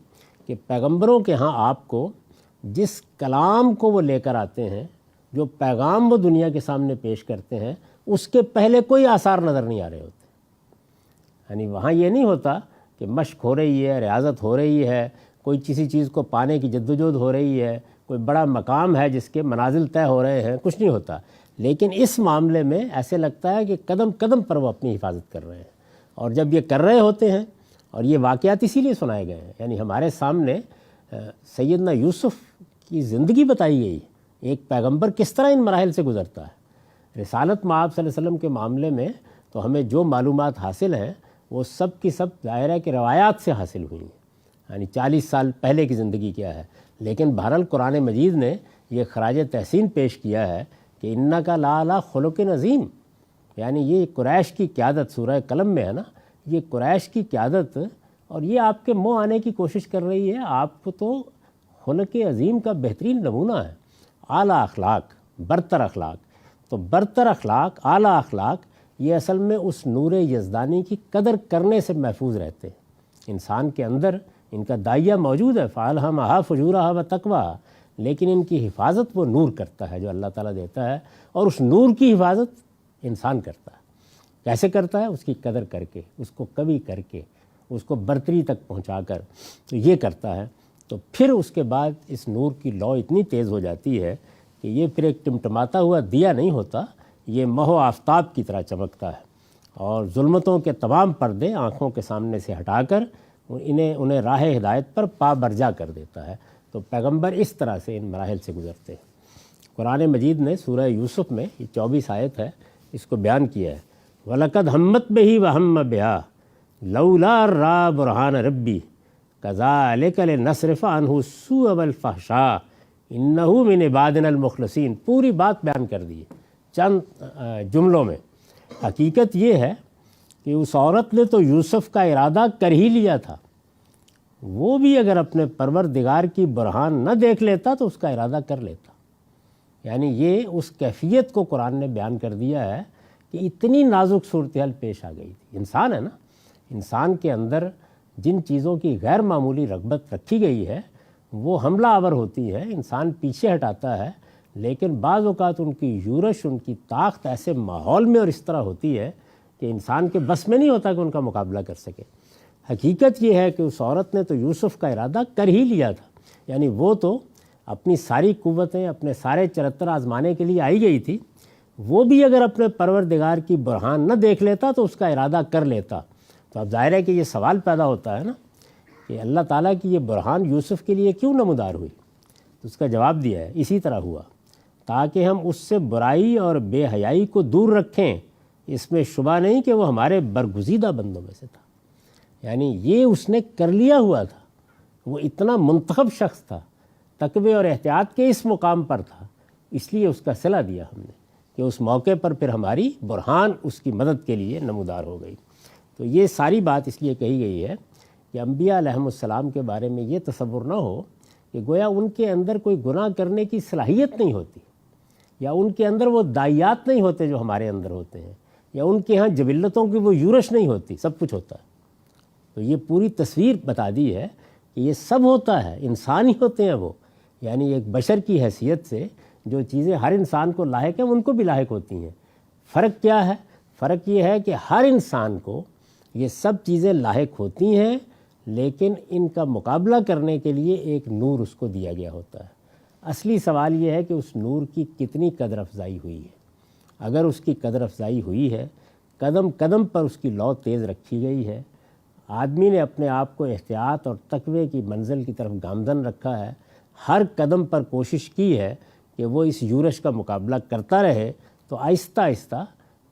کہ پیغمبروں کے ہاں آپ کو جس کلام کو وہ لے کر آتے ہیں، جو پیغام وہ دنیا کے سامنے پیش کرتے ہیں، اس کے پہلے کوئی آثار نظر نہیں آ رہے ہوتے۔ یعنی وہاں یہ نہیں ہوتا کہ مشق ہو رہی ہے، ریاضت ہو رہی ہے، کوئی کسی چیز کو پانے کی جدوجہد ہو رہی ہے، کوئی بڑا مقام ہے جس کے منازل طے ہو رہے ہیں، کچھ نہیں ہوتا۔ لیکن اس معاملے میں ایسے لگتا ہے کہ قدم قدم پر وہ اپنی حفاظت کر رہے ہیں، اور جب یہ کر رہے ہوتے ہیں، اور یہ واقعات اسی لیے سنائے گئے ہیں، یعنی ہمارے سامنے سیدنا یوسف کی زندگی بتائی گئی، ایک پیغمبر کس طرح ان مراحل سے گزرتا ہے۔ رسالت مآب صلی اللہ علیہ وسلم کے معاملے میں تو ہمیں جو معلومات حاصل ہیں وہ سب کی سب ظاہر ہے کہ روایات سے حاصل ہوئی ہیں، یعنی 40 سال پہلے کی زندگی کیا ہے۔ لیکن بہرحال قرآن مجید نے یہ خراج تحسین پیش کیا ہے کہ انکا لعلی خلق عظیم، یعنی یہ قریش کی قیادت سورہ قلم میں ہے نا، یہ قریش کی قیادت، اور یہ آپ کے منہ آنے کی کوشش کر رہی ہے۔ آپ کو تو خلق عظیم کا بہترین نمونہ ہے، اعلیٰ اخلاق، برتر اخلاق۔ تو برتر اخلاق، اعلیٰ اخلاق، یہ اصل میں اس نور یزدانی کی قدر کرنے سے محفوظ رہتے ہیں۔ انسان کے اندر ان کا داعیہ موجود ہے، فَأَلْهَمَهَا فُجُورَهَا وَتَقْوَاهَا، لیکن ان کی حفاظت وہ نور کرتا ہے جو اللہ تعالیٰ دیتا ہے، اور اس نور کی حفاظت انسان کرتا ہے۔ کیسے کرتا ہے؟ اس کی قدر کر کے، اس کو کبھی کر کے، اس کو برتری تک پہنچا کر، تو یہ کرتا ہے۔ تو پھر اس کے بعد اس نور کی لو اتنی تیز ہو جاتی ہے کہ یہ پھر ایک ٹمٹماتا ہوا دیا نہیں ہوتا، یہ ماہ و آفتاب کی طرح چمکتا ہے، اور ظلمتوں کے تمام پردے آنکھوں کے سامنے سے ہٹا کر انہیں راہ ہدایت پر پا برجا کر دیتا ہے۔ تو پیغمبر اس طرح سے ان مراحل سے گزرتے ہیں۔ قرآن مجید نے سورہ یوسف میں یہ 24 آیت ہے، اس کو بیان کیا ہے، وَلَقَدْ ہَمَّتْ بِهِ وَهَمَّ بِهَا لَوْلَا رَأَىٰ بُرْهَانَ رَبِّهِ كَذَٰلِكَ لِنَصْرِفَ عَنْهُ السُّوءَ وَالْفَحْشَاءَ إِنَّهُ مِنْ عِبَادِنَا الْمُخْلَصِينَ۔ پوری بات بیان کر دی چند جملوں میں۔ حقیقت یہ ہے کہ اس عورت نے تو یوسف کا ارادہ کر ہی لیا تھا، وہ بھی اگر اپنے پروردگار کی برہان نہ دیکھ لیتا تو اس کا ارادہ کر لیتا۔ یعنی یہ اس کیفیت کو قرآن نے بیان کر دیا ہے کہ اتنی نازک صورتحال پیش آ گئی تھی۔ انسان ہے نا، انسان کے اندر جن چیزوں کی غیر معمولی رغبت رکھی گئی ہے وہ حملہ آور ہوتی ہے، انسان پیچھے ہٹاتا ہے، لیکن بعض اوقات ان کی یورش، ان کی طاقت ایسے ماحول میں اور اس طرح ہوتی ہے کہ انسان کے بس میں نہیں ہوتا کہ ان کا مقابلہ کر سکے۔ حقیقت یہ ہے کہ اس عورت نے تو یوسف کا ارادہ کر ہی لیا تھا، یعنی وہ تو اپنی ساری قوتیں، اپنے سارے چرتر آزمانے کے لیے آئی گئی تھی، وہ بھی اگر اپنے پروردگار کی برہان نہ دیکھ لیتا تو اس کا ارادہ کر لیتا۔ تو اب ظاہر ہے کہ یہ سوال پیدا ہوتا ہے نا کہ اللہ تعالیٰ کی یہ برہان یوسف کے لیے کیوں نمودار ہوئی؟ تو اس کا جواب دیا ہے، اسی طرح ہوا تاکہ ہم اس سے برائی اور بے حیائی کو دور رکھیں، اس میں شبہ نہیں کہ وہ ہمارے برگزیدہ بندوں میں سے تھا۔ یعنی یہ اس نے کر لیا ہوا تھا، وہ اتنا منتخب شخص تھا، تقوی اور احتیاط کے اس مقام پر تھا، اس لیے اس کا صلہ دیا ہم نے کہ اس موقع پر پھر ہماری برہان اس کی مدد کے لیے نمودار ہو گئی۔ تو یہ ساری بات اس لیے کہی گئی ہے کہ انبیاء علیہم السلام کے بارے میں یہ تصور نہ ہو کہ گویا ان کے اندر کوئی گناہ کرنے کی صلاحیت نہیں ہوتی، یا ان کے اندر وہ داعیات نہیں ہوتے جو ہمارے اندر ہوتے ہیں، یا ان کے ہاں جبلتوں کی وہ یورش نہیں ہوتی، سب کچھ ہوتا ہے۔ تو یہ پوری تصویر بتا دی ہے کہ یہ سب ہوتا ہے، انسان ہی ہوتے ہیں وہ، یعنی ایک بشر کی حیثیت سے جو چیزیں ہر انسان کو لاحق ہیں ان کو بھی لاحق ہوتی ہیں۔ فرق کیا ہے؟ فرق یہ ہے کہ ہر انسان کو یہ سب چیزیں لاحق ہوتی ہیں، لیکن ان کا مقابلہ کرنے کے لیے ایک نور اس کو دیا گیا ہوتا ہے۔ اصلی سوال یہ ہے کہ اس نور کی کتنی قدر افزائی ہوئی ہے۔ اگر اس کی قدر افزائی ہوئی ہے، قدم قدم پر اس کی لو تیز رکھی گئی ہے، آدمی نے اپنے آپ کو احتیاط اور تقوی کی منزل کی طرف گامزن رکھا ہے، ہر قدم پر کوشش کی ہے کہ وہ اس یورش کا مقابلہ کرتا رہے، تو آہستہ آہستہ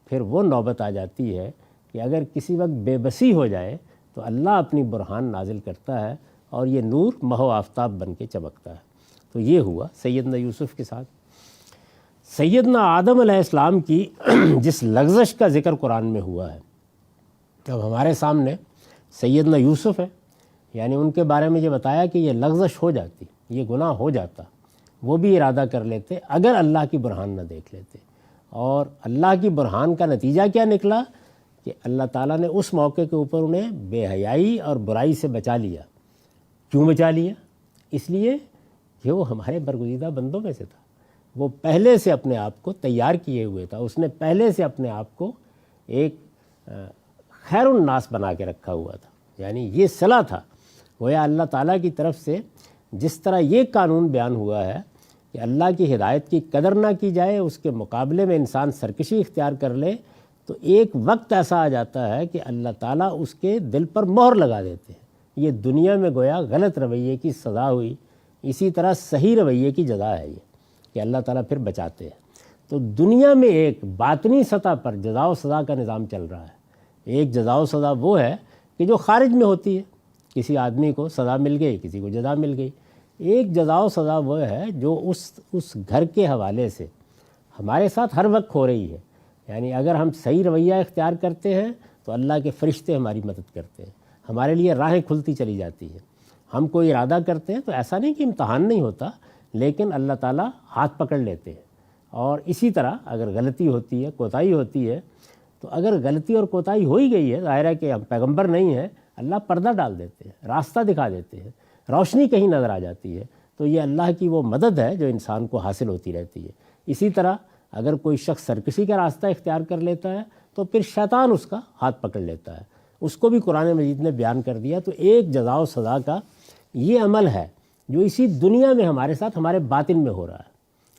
پھر وہ نوبت آ جاتی ہے کہ اگر کسی وقت بے بسی ہو جائے تو اللہ اپنی برہان نازل کرتا ہے اور یہ نور ماہ و آفتاب بن کے چمکتا ہے۔ تو یہ ہوا سیدنا یوسف کے ساتھ۔ سیدنا آدم علیہ السلام کی جس لغزش کا ذکر قرآن میں ہوا ہے، اب ہمارے سامنے سیدنا یوسف ہے، یعنی ان کے بارے میں یہ بتایا کہ یہ لغزش ہو جاتی، یہ گناہ ہو جاتا، وہ بھی ارادہ کر لیتے اگر اللہ کی برہان نہ دیکھ لیتے۔ اور اللہ کی برہان کا نتیجہ کیا نکلا کہ اللہ تعالیٰ نے اس موقع کے اوپر انہیں بے حیائی اور برائی سے بچا لیا۔ کیوں بچا لیا؟ اس لیے کہ وہ ہمارے برگزیدہ بندوں میں سے تھا، وہ پہلے سے اپنے آپ کو تیار کیے ہوئے تھا، اس نے پہلے سے اپنے آپ کو ایک خیر الناس بنا کے رکھا ہوا تھا، یعنی یہ صلاح تھا۔ گویا اللہ تعالیٰ کی طرف سے جس طرح یہ قانون بیان ہوا ہے کہ اللہ کی ہدایت کی قدر نہ کی جائے، اس کے مقابلے میں انسان سرکشی اختیار کر لے، تو ایک وقت ایسا آ جاتا ہے کہ اللہ تعالیٰ اس کے دل پر مہر لگا دیتے ہیں۔ یہ دنیا میں گویا غلط رویے کی سزا ہوئی، اسی طرح صحیح رویے کی جزا ہے یہ کہ اللہ تعالیٰ پھر بچاتے ہیں۔ تو دنیا میں ایک باطنی سطح پر جزا و سزا کا نظام چل رہا ہے۔ ایک جزا و سزا وہ ہے کہ جو خارج میں ہوتی ہے، کسی آدمی کو سزا مل گئی، کسی کو جزا مل گئی۔ ایک جزا و سزا وہ ہے جو اس گھر کے حوالے سے ہمارے ساتھ ہر وقت ہو رہی ہے، یعنی اگر ہم صحیح رویہ اختیار کرتے ہیں تو اللہ کے فرشتے ہماری مدد کرتے ہیں، ہمارے لیے راہیں کھلتی چلی جاتی ہیں۔ ہم کوئی ارادہ کرتے ہیں تو ایسا نہیں کہ امتحان نہیں ہوتا، لیکن اللہ تعالیٰ ہاتھ پکڑ لیتے ہیں۔ اور اسی طرح اگر غلطی ہوتی ہے، کوتاہی ہوتی ہے، تو اگر غلطی اور کوتاہی ہو ہی گئی ہے، ظاہر ہے کہ ہم پیغمبر نہیں ہیں، اللہ پردہ ڈال دیتے ہیں، راستہ دکھا دیتے ہیں، روشنی کہیں نظر آ جاتی ہے، تو یہ اللہ کی وہ مدد ہے جو انسان کو حاصل ہوتی رہتی ہے۔ اسی طرح اگر کوئی شخص سرکشی کا راستہ اختیار کر لیتا ہے تو پھر شیطان اس کا ہاتھ پکڑ لیتا ہے، اس کو بھی قرآن مجید نے بیان کر دیا۔ تو ایک جزا و سزا کا یہ عمل ہے جو اسی دنیا میں ہمارے ساتھ ہمارے باطن میں ہو رہا ہے،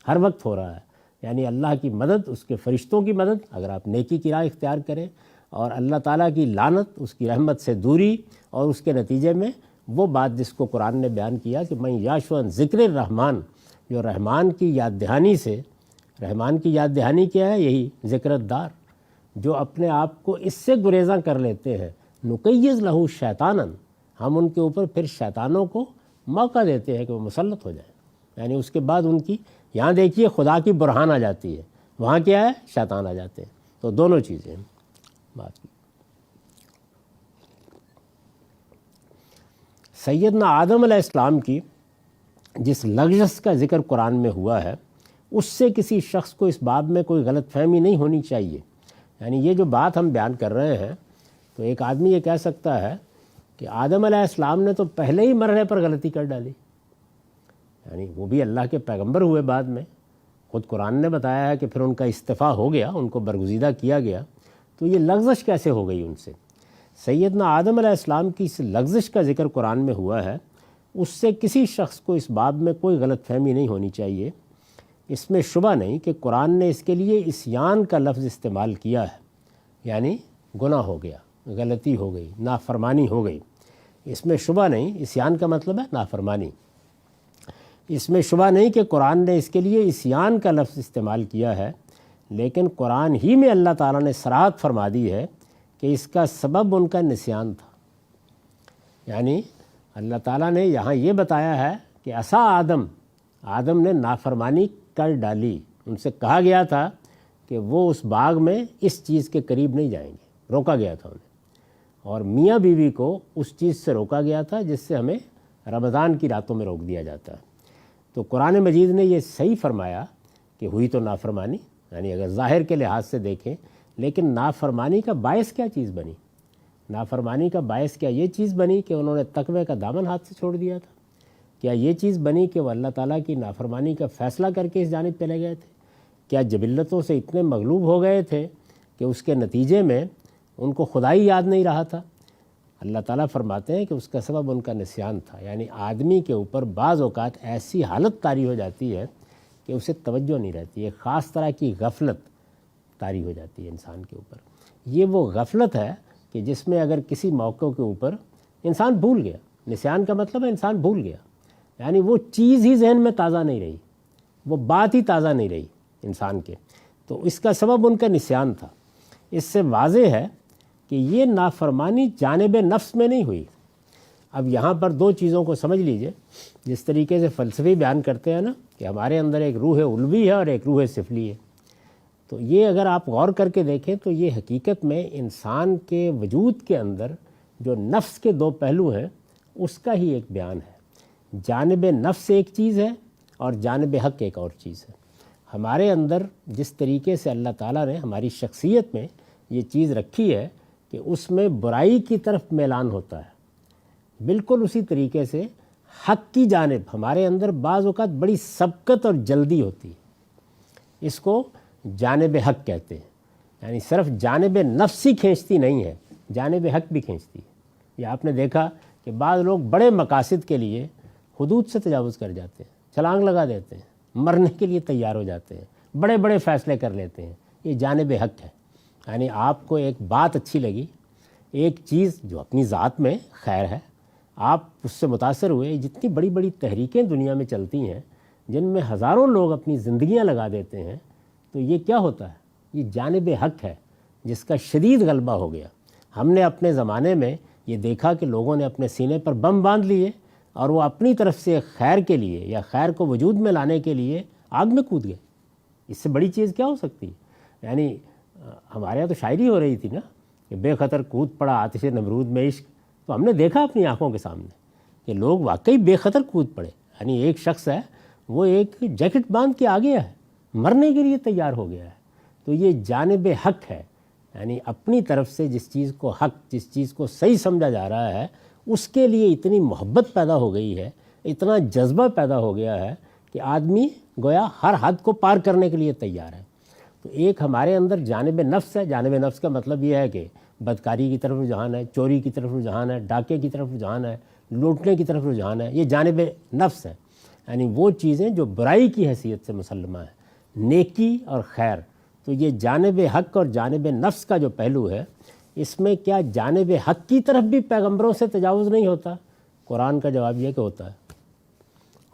ہر وقت ہو رہا ہے، یعنی اللہ کی مدد، اس کے فرشتوں کی مدد اگر آپ نیکی کی راہ اختیار کریں، اور اللہ تعالیٰ کی لعنت، اس کی رحمت سے دوری، اور اس کے نتیجے میں وہ بات جس کو قرآن نے بیان کیا کہ من یعش عن ذکر الرحمن، جو رحمان کی یاد دہانی سے، رحمان کی یاد دہانی کیا ہے؟ یہی ذکر الدار، جو اپنے آپ کو اس سے گریزاں کر لیتے ہیں، نقیض لہو شیطانا، ہم ان کے اوپر پھر شیطانوں کو موقع دیتے ہیں کہ وہ مسلط ہو جائیں، یعنی اس کے بعد ان کی، یہاں دیکھیے خدا کی برہان آ جاتی ہے، وہاں کیا ہے؟ شیطان آ جاتے ہیں۔ تو دونوں چیزیں بات کی۔ سیدنا آدم علیہ السلام کی جس لغزش کا ذکر قرآن میں ہوا ہے، اس سے کسی شخص کو اس باب میں کوئی غلط فہمی نہیں ہونی چاہیے۔ یعنی یہ جو بات ہم بیان کر رہے ہیں، تو ایک آدمی یہ کہہ سکتا ہے کہ آدم علیہ السلام نے تو پہلے ہی مرحلے پر غلطی کر ڈالی، یعنی وہ بھی اللہ کے پیغمبر ہوئے بعد میں، خود قرآن نے بتایا ہے کہ پھر ان کا استعفیٰ ہو گیا، ان کو برگزیدہ کیا گیا، تو یہ لغزش کیسے ہو گئی ان سے؟ سیدنا آدم علیہ السلام کی اس لغزش کا ذکر قرآن میں ہوا ہے، اس سے کسی شخص کو اس باب میں کوئی غلط فہمی نہیں ہونی چاہیے۔ اس میں شبہ نہیں کہ قرآن نے اس کے لیے عصیان کا لفظ استعمال کیا ہے، یعنی گناہ ہو گیا، غلطی ہو گئی، نافرمانی ہو گئی، اس میں شبہ نہیں۔ عصیان کا مطلب ہے نافرمانی۔ اس میں شبہ نہیں کہ قرآن نے اس کے لیے عصیان کا لفظ استعمال کیا ہے، لیکن قرآن ہی میں اللہ تعالیٰ نے صراحت فرما دی ہے کہ اس کا سبب ان کا نسیان تھا، یعنی اللہ تعالیٰ نے یہاں یہ بتایا ہے کہ عصا آدم نے نافرمانی کر ڈالی، ان سے کہا گیا تھا کہ وہ اس باغ میں اس چیز کے قریب نہیں جائیں گے، روکا گیا تھا انہیں، اور میاں بیوی کو اس چیز سے روکا گیا تھا جس سے ہمیں رمضان کی راتوں میں روک دیا جاتا ہے۔ تو قرآن مجید نے یہ صحیح فرمایا کہ ہوئی تو نافرمانی، یعنی اگر ظاہر کے لحاظ سے دیکھیں، لیکن نافرمانی کا باعث کیا چیز بنی؟ نافرمانی کا باعث کیا یہ چیز بنی کہ انہوں نے تقوی کا دامن ہاتھ سے چھوڑ دیا تھا؟ کیا یہ چیز بنی کہ وہ اللہ تعالیٰ کی نافرمانی کا فیصلہ کر کے اس جانب چلے گئے تھے؟ کیا جبلتوں سے اتنے مغلوب ہو گئے تھے کہ اس کے نتیجے میں ان کو خدائی یاد نہیں رہا تھا؟ اللہ تعالیٰ فرماتے ہیں کہ اس کا سبب ان کا نسیان تھا، یعنی آدمی کے اوپر بعض اوقات ایسی حالت طاری ہو جاتی ہے کہ اسے توجہ نہیں رہتی، ایک خاص طرح کی غفلت طاری ہو جاتی ہے انسان کے اوپر۔ یہ وہ غفلت ہے کہ جس میں اگر کسی موقع کے اوپر انسان بھول گیا، نسیان کا مطلب ہے انسان بھول گیا، یعنی وہ چیز ہی ذہن میں تازہ نہیں رہی، وہ بات ہی تازہ نہیں رہی انسان کے، تو اس کا سبب ان کا نسیان تھا۔ اس سے واضح ہے کہ یہ نافرمانی جانب نفس میں نہیں ہوئی۔ اب یہاں پر دو چیزوں کو سمجھ لیجئے، جس طریقے سے فلسفی بیان کرتے ہیں نا کہ ہمارے اندر ایک روح علوی ہے اور ایک روح سفلی ہے، تو یہ اگر آپ غور کر کے دیکھیں تو یہ حقیقت میں انسان کے وجود کے اندر جو نفس کے دو پہلو ہیں اس کا ہی ایک بیان ہے۔ جانب نفس ایک چیز ہے اور جانب حق ایک اور چیز ہے۔ ہمارے اندر جس طریقے سے اللہ تعالیٰ نے ہماری شخصیت میں یہ چیز رکھی ہے کہ اس میں برائی کی طرف میلان ہوتا ہے، بالکل اسی طریقے سے حق کی جانب ہمارے اندر بعض اوقات بڑی سبقت اور جلدی ہوتی ہے، اس کو جانب حق کہتے ہیں، یعنی صرف جانب نفس ہی کھینچتی نہیں ہے، جانب حق بھی کھینچتی ہے۔ یہ آپ نے دیکھا کہ بعض لوگ بڑے مقاصد کے لیے حدود سے تجاوز کر جاتے ہیں، چھلانگ لگا دیتے ہیں، مرنے کے لیے تیار ہو جاتے ہیں، بڑے بڑے فیصلے کر لیتے ہیں، یہ جانب حق ہے۔ یعنی آپ کو ایک بات اچھی لگی، ایک چیز جو اپنی ذات میں خیر ہے، آپ اس سے متاثر ہوئے، جتنی بڑی بڑی تحریکیں دنیا میں چلتی ہیں جن میں ہزاروں لوگ اپنی زندگیاں لگا دیتے ہیں، تو یہ کیا ہوتا ہے؟ یہ جانب حق ہے جس کا شدید غلبہ ہو گیا۔ ہم نے اپنے زمانے میں یہ دیکھا کہ لوگوں نے اپنے سینے پر بم باندھ لیے اور وہ اپنی طرف سے خیر کے لیے یا خیر کو وجود میں لانے کے لیے آگ میں کود گئے۔ اس سے بڑی چیز کیا ہو سکتی ہے؟ یعنی ہمارے یہاں تو شاعری ہو رہی تھی نا کہ بے خطر کود پڑا آتش نمرود میں عشق، تو ہم نے دیکھا اپنی آنکھوں کے سامنے کہ لوگ واقعی بے خطر کود پڑے۔ یعنی ایک شخص ہے وہ ایک جیکٹ باندھ کے آ گیا ہے، مرنے کے لیے تیار ہو گیا ہے۔ تو یہ جانب حق ہے، یعنی اپنی طرف سے جس چیز کو حق، جس چیز کو صحیح سمجھا جا رہا ہے، اس کے لیے اتنی محبت پیدا ہو گئی ہے، اتنا جذبہ پیدا ہو گیا ہے کہ آدمی گویا ہر حد کو پار کرنے کے لیے تیار ہے۔ تو ایک ہمارے اندر جانب نفس ہے، جانب نفس کا مطلب یہ ہے کہ بدکاری کی طرف رجحان ہے، چوری کی طرف رجحان ہے، ڈاکے کی طرف رجحان ہے، لوٹنے کی طرف رجحان ہے، یہ جانب نفس ہے۔ یعنی وہ چیزیں جو برائی کی حیثیت سے مسلمہ ہیں، نیکی اور خیر۔ تو یہ جانب حق اور جانب نفس کا جو پہلو ہے، اس میں کیا جانب حق کی طرف بھی پیغمبروں سے تجاوز نہیں ہوتا؟ قرآن کا جواب یہ کہ ہوتا ہے۔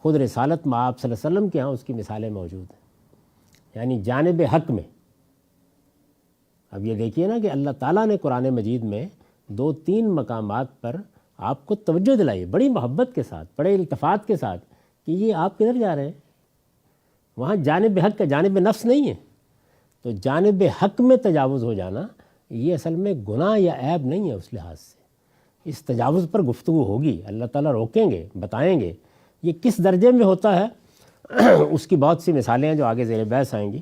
خود رسالت میں آپ صلی اللہ علیہ وسلم کے ہاں اس کی مثالیں موجود ہیں، یعنی جانب حق میں۔ اب یہ دیکھیے نا کہ اللہ تعالیٰ نے قرآن مجید میں 2-3 مقامات پر آپ کو توجہ دلائی، بڑی محبت کے ساتھ، بڑے التفات کے ساتھ، کہ یہ آپ کدھر جا رہے ہیں؟ وہاں جانب حق کا، جانب نفس نہیں ہے۔ تو جانب حق میں تجاوز ہو جانا یہ اصل میں گناہ یا عیب نہیں ہے اس لحاظ سے۔ اس تجاوز پر گفتگو ہوگی، اللہ تعالیٰ روکیں گے، بتائیں گے یہ کس درجے میں ہوتا ہے۔ اس کی بہت سی مثالیں ہیں جو آگے زیر بحث آئیں گی۔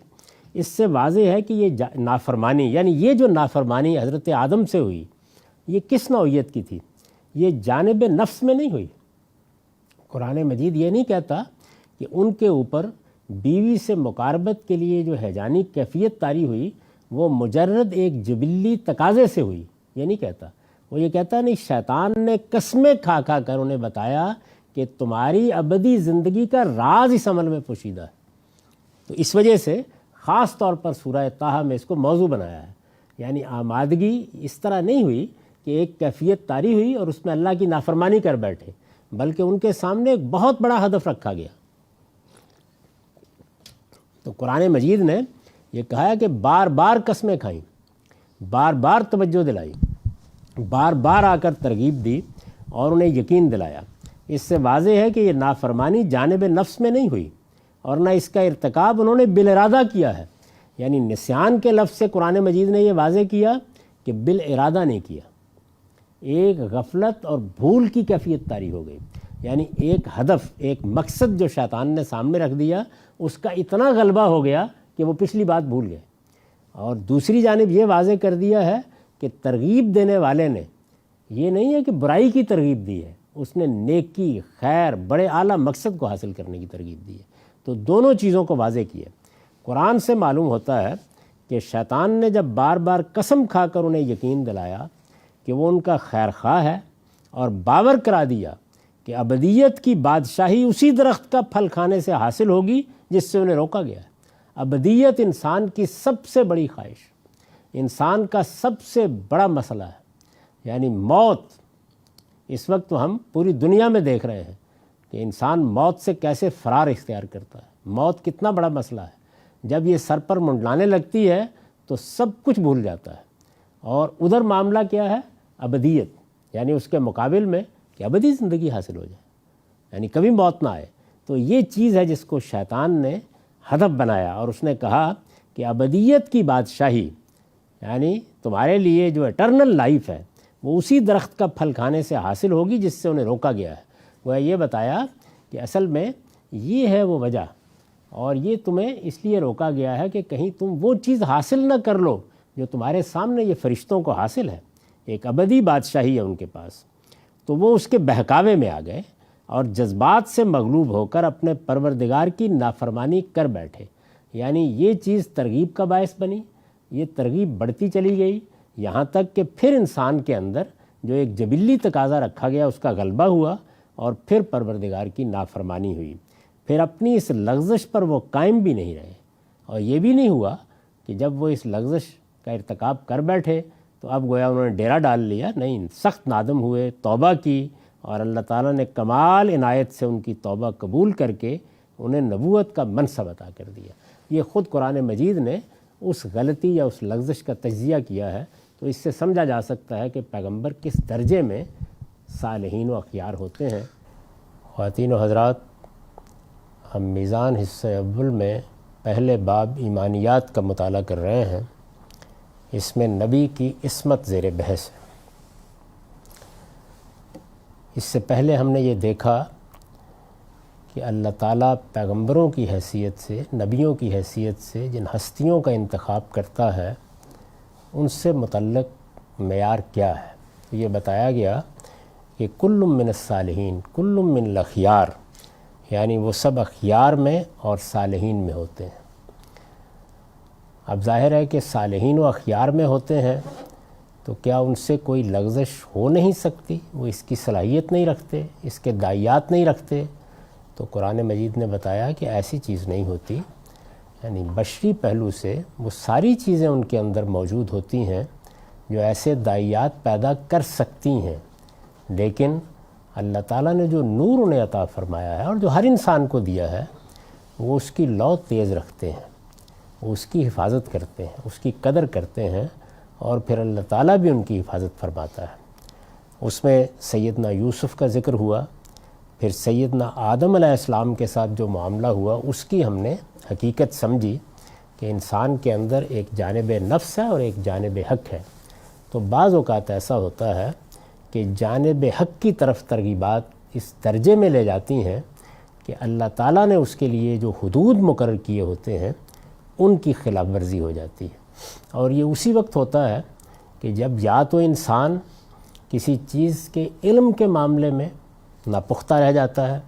اس سے واضح ہے کہ یہ نافرمانی، یعنی یہ جو نافرمانی حضرت آدم سے ہوئی، یہ کس نوعیت کی تھی؟ یہ جانب نفس میں نہیں ہوئی۔ قرآن مجید یہ نہیں کہتا کہ ان کے اوپر بیوی سے مقاربت کے لیے جو ہیجانی کیفیت طاری ہوئی وہ مجرد ایک جبلی تقاضے سے ہوئی، یہ نہیں کہتا۔ وہ یہ کہتا نہیں، شیطان نے قسمیں کھا کھا کر انہیں بتایا کہ تمہاری ابدی زندگی کا راز اس عمل میں پوشیدہ ہے۔ تو اس وجہ سے خاص طور پر سورہ طٰہٰ میں اس کو موضوع بنایا ہے۔ یعنی آمادگی اس طرح نہیں ہوئی کہ ایک کیفیت طاری ہوئی اور اس میں اللہ کی نافرمانی کر بیٹھے، بلکہ ان کے سامنے ایک بہت بڑا ہدف رکھا گیا۔ تو قرآن مجید نے یہ کہا کہ بار بار قسمیں کھائیں، بار بار توجہ دلائی، بار بار آ کر ترغیب دی اور انہیں یقین دلایا۔ اس سے واضح ہے کہ یہ نافرمانی جانب نفس میں نہیں ہوئی، اور نہ اس کا ارتکاب انہوں نے بالارادہ کیا ہے۔ یعنی نسیان کے لفظ سے قرآن مجید نے یہ واضح کیا کہ بالارادہ نہیں کیا، ایک غفلت اور بھول کی کیفیت طاری ہو گئی۔ یعنی ایک ہدف، ایک مقصد جو شیطان نے سامنے رکھ دیا، اس کا اتنا غلبہ ہو گیا کہ وہ پچھلی بات بھول گئے۔ اور دوسری جانب یہ واضح کر دیا ہے کہ ترغیب دینے والے نے یہ نہیں ہے کہ برائی کی ترغیب دی ہے، اس نے نیکی، خیر، بڑے اعلیٰ مقصد کو حاصل کرنے کی ترغیب دی ہے۔ تو دونوں چیزوں کو واضح کیا۔ قرآن سے معلوم ہوتا ہے کہ شیطان نے جب بار بار قسم کھا کر انہیں یقین دلایا کہ وہ ان کا خیر خواہ ہے، اور باور کرا دیا کہ ابدیت کی بادشاہی اسی درخت کا پھل کھانے سے حاصل ہوگی جس سے انہیں روکا گیا ہے۔ ابدیت انسان کی سب سے بڑی خواہش، انسان کا سب سے بڑا مسئلہ ہے، یعنی موت۔ اس وقت ہم پوری دنیا میں دیکھ رہے ہیں کہ انسان موت سے کیسے فرار اختیار کرتا ہے۔ موت کتنا بڑا مسئلہ ہے، جب یہ سر پر منڈلانے لگتی ہے تو سب کچھ بھول جاتا ہے۔ اور ادھر معاملہ کیا ہے؟ ابدیت، یعنی اس کے مقابل میں کہ ابدی زندگی حاصل ہو جائے، یعنی کبھی موت نہ آئے۔ تو یہ چیز ہے جس کو شیطان نے ہدف بنایا، اور اس نے کہا کہ ابدیت کی بادشاہی، یعنی تمہارے لیے جو اٹرنل لائف ہے، وہ اسی درخت کا پھل کھانے سے حاصل ہوگی جس سے انہیں روکا گیا ہے۔ وہ یہ بتایا کہ اصل میں یہ ہے وہ وجہ، اور یہ تمہیں اس لیے روکا گیا ہے کہ کہیں تم وہ چیز حاصل نہ کر لو جو تمہارے سامنے یہ فرشتوں کو حاصل ہے، ایک ابدی بادشاہی ہے ان کے پاس، تو وہ اس کے بہکاوے میں آ گئے اور جذبات سے مغلوب ہو کر اپنے پروردگار کی نافرمانی کر بیٹھے۔ یعنی یہ چیز ترغیب کا باعث بنی، یہ ترغیب بڑھتی چلی گئی، یہاں تک کہ پھر انسان کے اندر جو ایک جبلی تقاضا رکھا گیا اس کا غلبہ ہوا اور پھر پروردگار کی نافرمانی ہوئی۔ پھر اپنی اس لغزش پر وہ قائم بھی نہیں رہے، اور یہ بھی نہیں ہوا کہ جب وہ اس لغزش کا ارتکاب کر بیٹھے تو اب گویا انہوں نے ڈیرا ڈال لیا، نہیں، سخت نادم ہوئے، توبہ کی، اور اللہ تعالیٰ نے کمال عنایت سے ان کی توبہ قبول کر کے انہیں نبوت کا منصب عطا کر دیا۔ یہ خود قرآن مجید نے اس غلطی یا اس لغزش کا تجزیہ کیا ہے، تو اس سے سمجھا جا سکتا ہے کہ پیغمبر کس درجے میں صالحین و اخیار ہوتے ہیں۔ خواتین و حضرات، ہم میزان حصہ اول میں پہلے باب ایمانیات کا مطالعہ کر رہے ہیں۔ اس میں نبی کی عصمت زیر بحث ہے۔ اس سے پہلے ہم نے یہ دیکھا کہ اللہ تعالیٰ پیغمبروں کی حیثیت سے، نبیوں کی حیثیت سے جن ہستیوں کا انتخاب کرتا ہے ان سے متعلق معیار کیا ہے۔ یہ بتایا گیا کہ کل من الصالحین کل من الاخیار، یعنی وہ سب اخیار میں اور صالحین میں ہوتے ہیں۔ اب ظاہر ہے کہ صالحین و اخیار میں ہوتے ہیں تو کیا ان سے کوئی لغزش ہو نہیں سکتی؟ وہ اس کی صلاحیت نہیں رکھتے، اس کے داعیات نہیں رکھتے؟ تو قرآن مجید نے بتایا کہ ایسی چیز نہیں ہوتی، یعنی بشری پہلو سے وہ ساری چیزیں ان کے اندر موجود ہوتی ہیں جو ایسے داعیات پیدا کر سکتی ہیں، لیکن اللہ تعالیٰ نے جو نور انہیں عطا فرمایا ہے اور جو ہر انسان کو دیا ہے، وہ اس کی لو تیز رکھتے ہیں، وہ اس کی حفاظت کرتے ہیں، اس کی قدر کرتے ہیں، اور پھر اللہ تعالیٰ بھی ان کی حفاظت فرماتا ہے۔ اس میں سیدنا یوسف کا ذکر ہوا، پھر سیدنا آدم علیہ السلام کے ساتھ جو معاملہ ہوا اس کی ہم نے حقیقت سمجھی کہ انسان کے اندر ایک جانب نفس ہے اور ایک جانب حق ہے۔ تو بعض اوقات ایسا ہوتا ہے کہ جانب حق کی طرف ترغیبات اس درجے میں لے جاتی ہیں کہ اللہ تعالیٰ نے اس کے لیے جو حدود مقرر کیے ہوتے ہیں ان کی خلاف ورزی ہو جاتی ہے، اور یہ اسی وقت ہوتا ہے کہ جب یا تو انسان کسی چیز کے علم کے معاملے میں ناپختہ رہ جاتا ہے،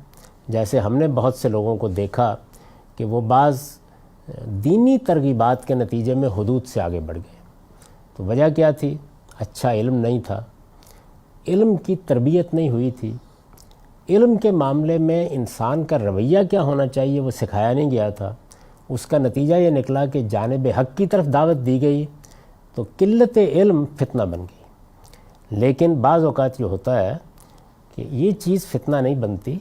جیسے ہم نے بہت سے لوگوں کو دیکھا کہ وہ بعض دینی ترغیبات کے نتیجے میں حدود سے آگے بڑھ گئے۔ تو وجہ کیا تھی؟ اچھا علم نہیں تھا، علم کی تربیت نہیں ہوئی تھی، علم کے معاملے میں انسان کا رویہ کیا ہونا چاہیے وہ سکھایا نہیں گیا تھا۔ اس کا نتیجہ یہ نکلا کہ جانب حق کی طرف دعوت دی گئی تو قلت علم فتنہ بن گئی۔ لیکن بعض اوقات یہ ہوتا ہے کہ یہ چیز فتنہ نہیں بنتی،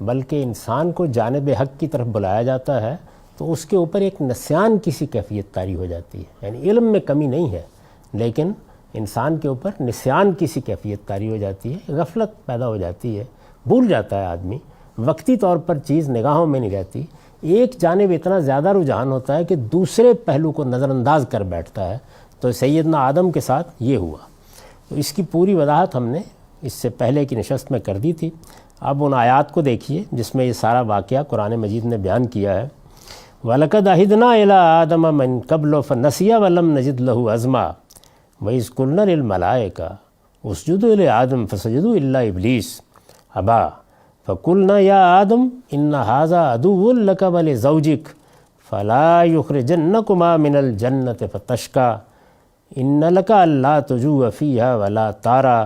بلکہ انسان کو جانب حق کی طرف بلایا جاتا ہے تو اس کے اوپر ایک نسیان کسی کیفیت طاری ہو جاتی ہے، یعنی علم میں کمی نہیں ہے لیکن انسان کے اوپر نسیان کسی کیفیت طاری ہو جاتی ہے، غفلت پیدا ہو جاتی ہے، بھول جاتا ہے آدمی، وقتی طور پر چیز نگاہوں میں نہیں رہتی، ایک جانب اتنا زیادہ رجحان ہوتا ہے کہ دوسرے پہلو کو نظر انداز کر بیٹھتا ہے۔ تو سیدنا آدم کے ساتھ یہ ہوا۔ تو اس کی پوری وضاحت ہم نے اس سے پہلے کی نشست میں کر دی تھی۔ اب ان آیات کو دیکھیے جس میں یہ سارا واقعہ قرآن مجید نے بیان کیا ہے۔ وَلَقَدْ عَهِدْنَا إِلَىٰ آدَمَ مِن قَبْلُ فَنَسِيَ وَلَمْ نَجِدْ لَهُ عَزْمًا وَإِذْ قُلْنَا لِلْمَلَائِكَةِ اسْجُدُوا لِآدَمَ فَسَجَدُوا إِلَّا إِبْلِيسَ أَبَىٰ فَقُلْنَا يَا آدَمُ إِنَّ هَٰذَا عَدُوٌّ لَكَ وَلِزَوْجِكَ فَلَا يُخْرِجَنَّكُمَا مِنَ الْجَنَّةِ فَتَشْقَىٰ إِنَّ لَكَ أَلَّا تَجُوعَ فِيهَا وَلَا تَعْرَىٰ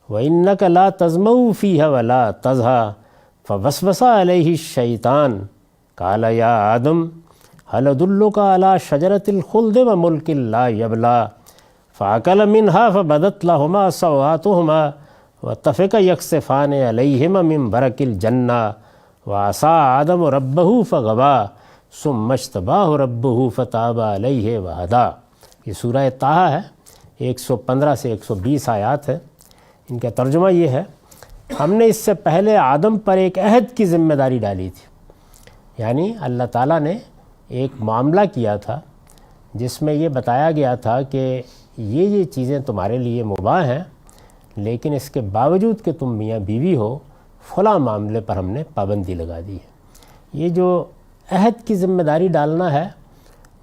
وَإِنَّكَ لَا تَظْمَأُ فِيهَا وَلَا تَضْحَىٰ فَوَسْوَسَ عَلَيْهِ الشَّيْطَانُ قَالَ يَا آدَمُ هَلْ أَدُلُّكَ عَلَىٰ شَجَرَةِ الْخُلْدِ وَمُلْكٍ لَا يَبْلَىٰ فَأَكَلَ مِنْهَا فَبَدَتْ لَهُمَا سَوْآتُهُمَا وَطَفِقَا يَخْصِفَانِ عَلَيْهِمَا مِنْ وَرَقِ الْجَنَّةِ وَعَصَىٰ آدَمُ رَبَّهُ فَغَوَىٰ ثُمَّ اجْتَبَاهُ رَبُّهُ فَتَابَ عَلَيْهِ وَهَدَىٰ۔ یہ سورہ طٰہٰ ہے، 115 سے 120 آیات ہے۔ ان کا ترجمہ یہ ہے، ہم نے اس سے پہلے آدم پر ایک عہد کی ذمہ داری ڈالی تھی، یعنی اللہ تعالیٰ نے ایک معاملہ کیا تھا جس میں یہ بتایا گیا تھا کہ یہ چیزیں تمہارے لیے مباح ہیں، لیکن اس کے باوجود کہ تم میاں بیوی ہو فلاں معاملے پر ہم نے پابندی لگا دی ہے۔ یہ جو عہد کی ذمہ داری ڈالنا ہے،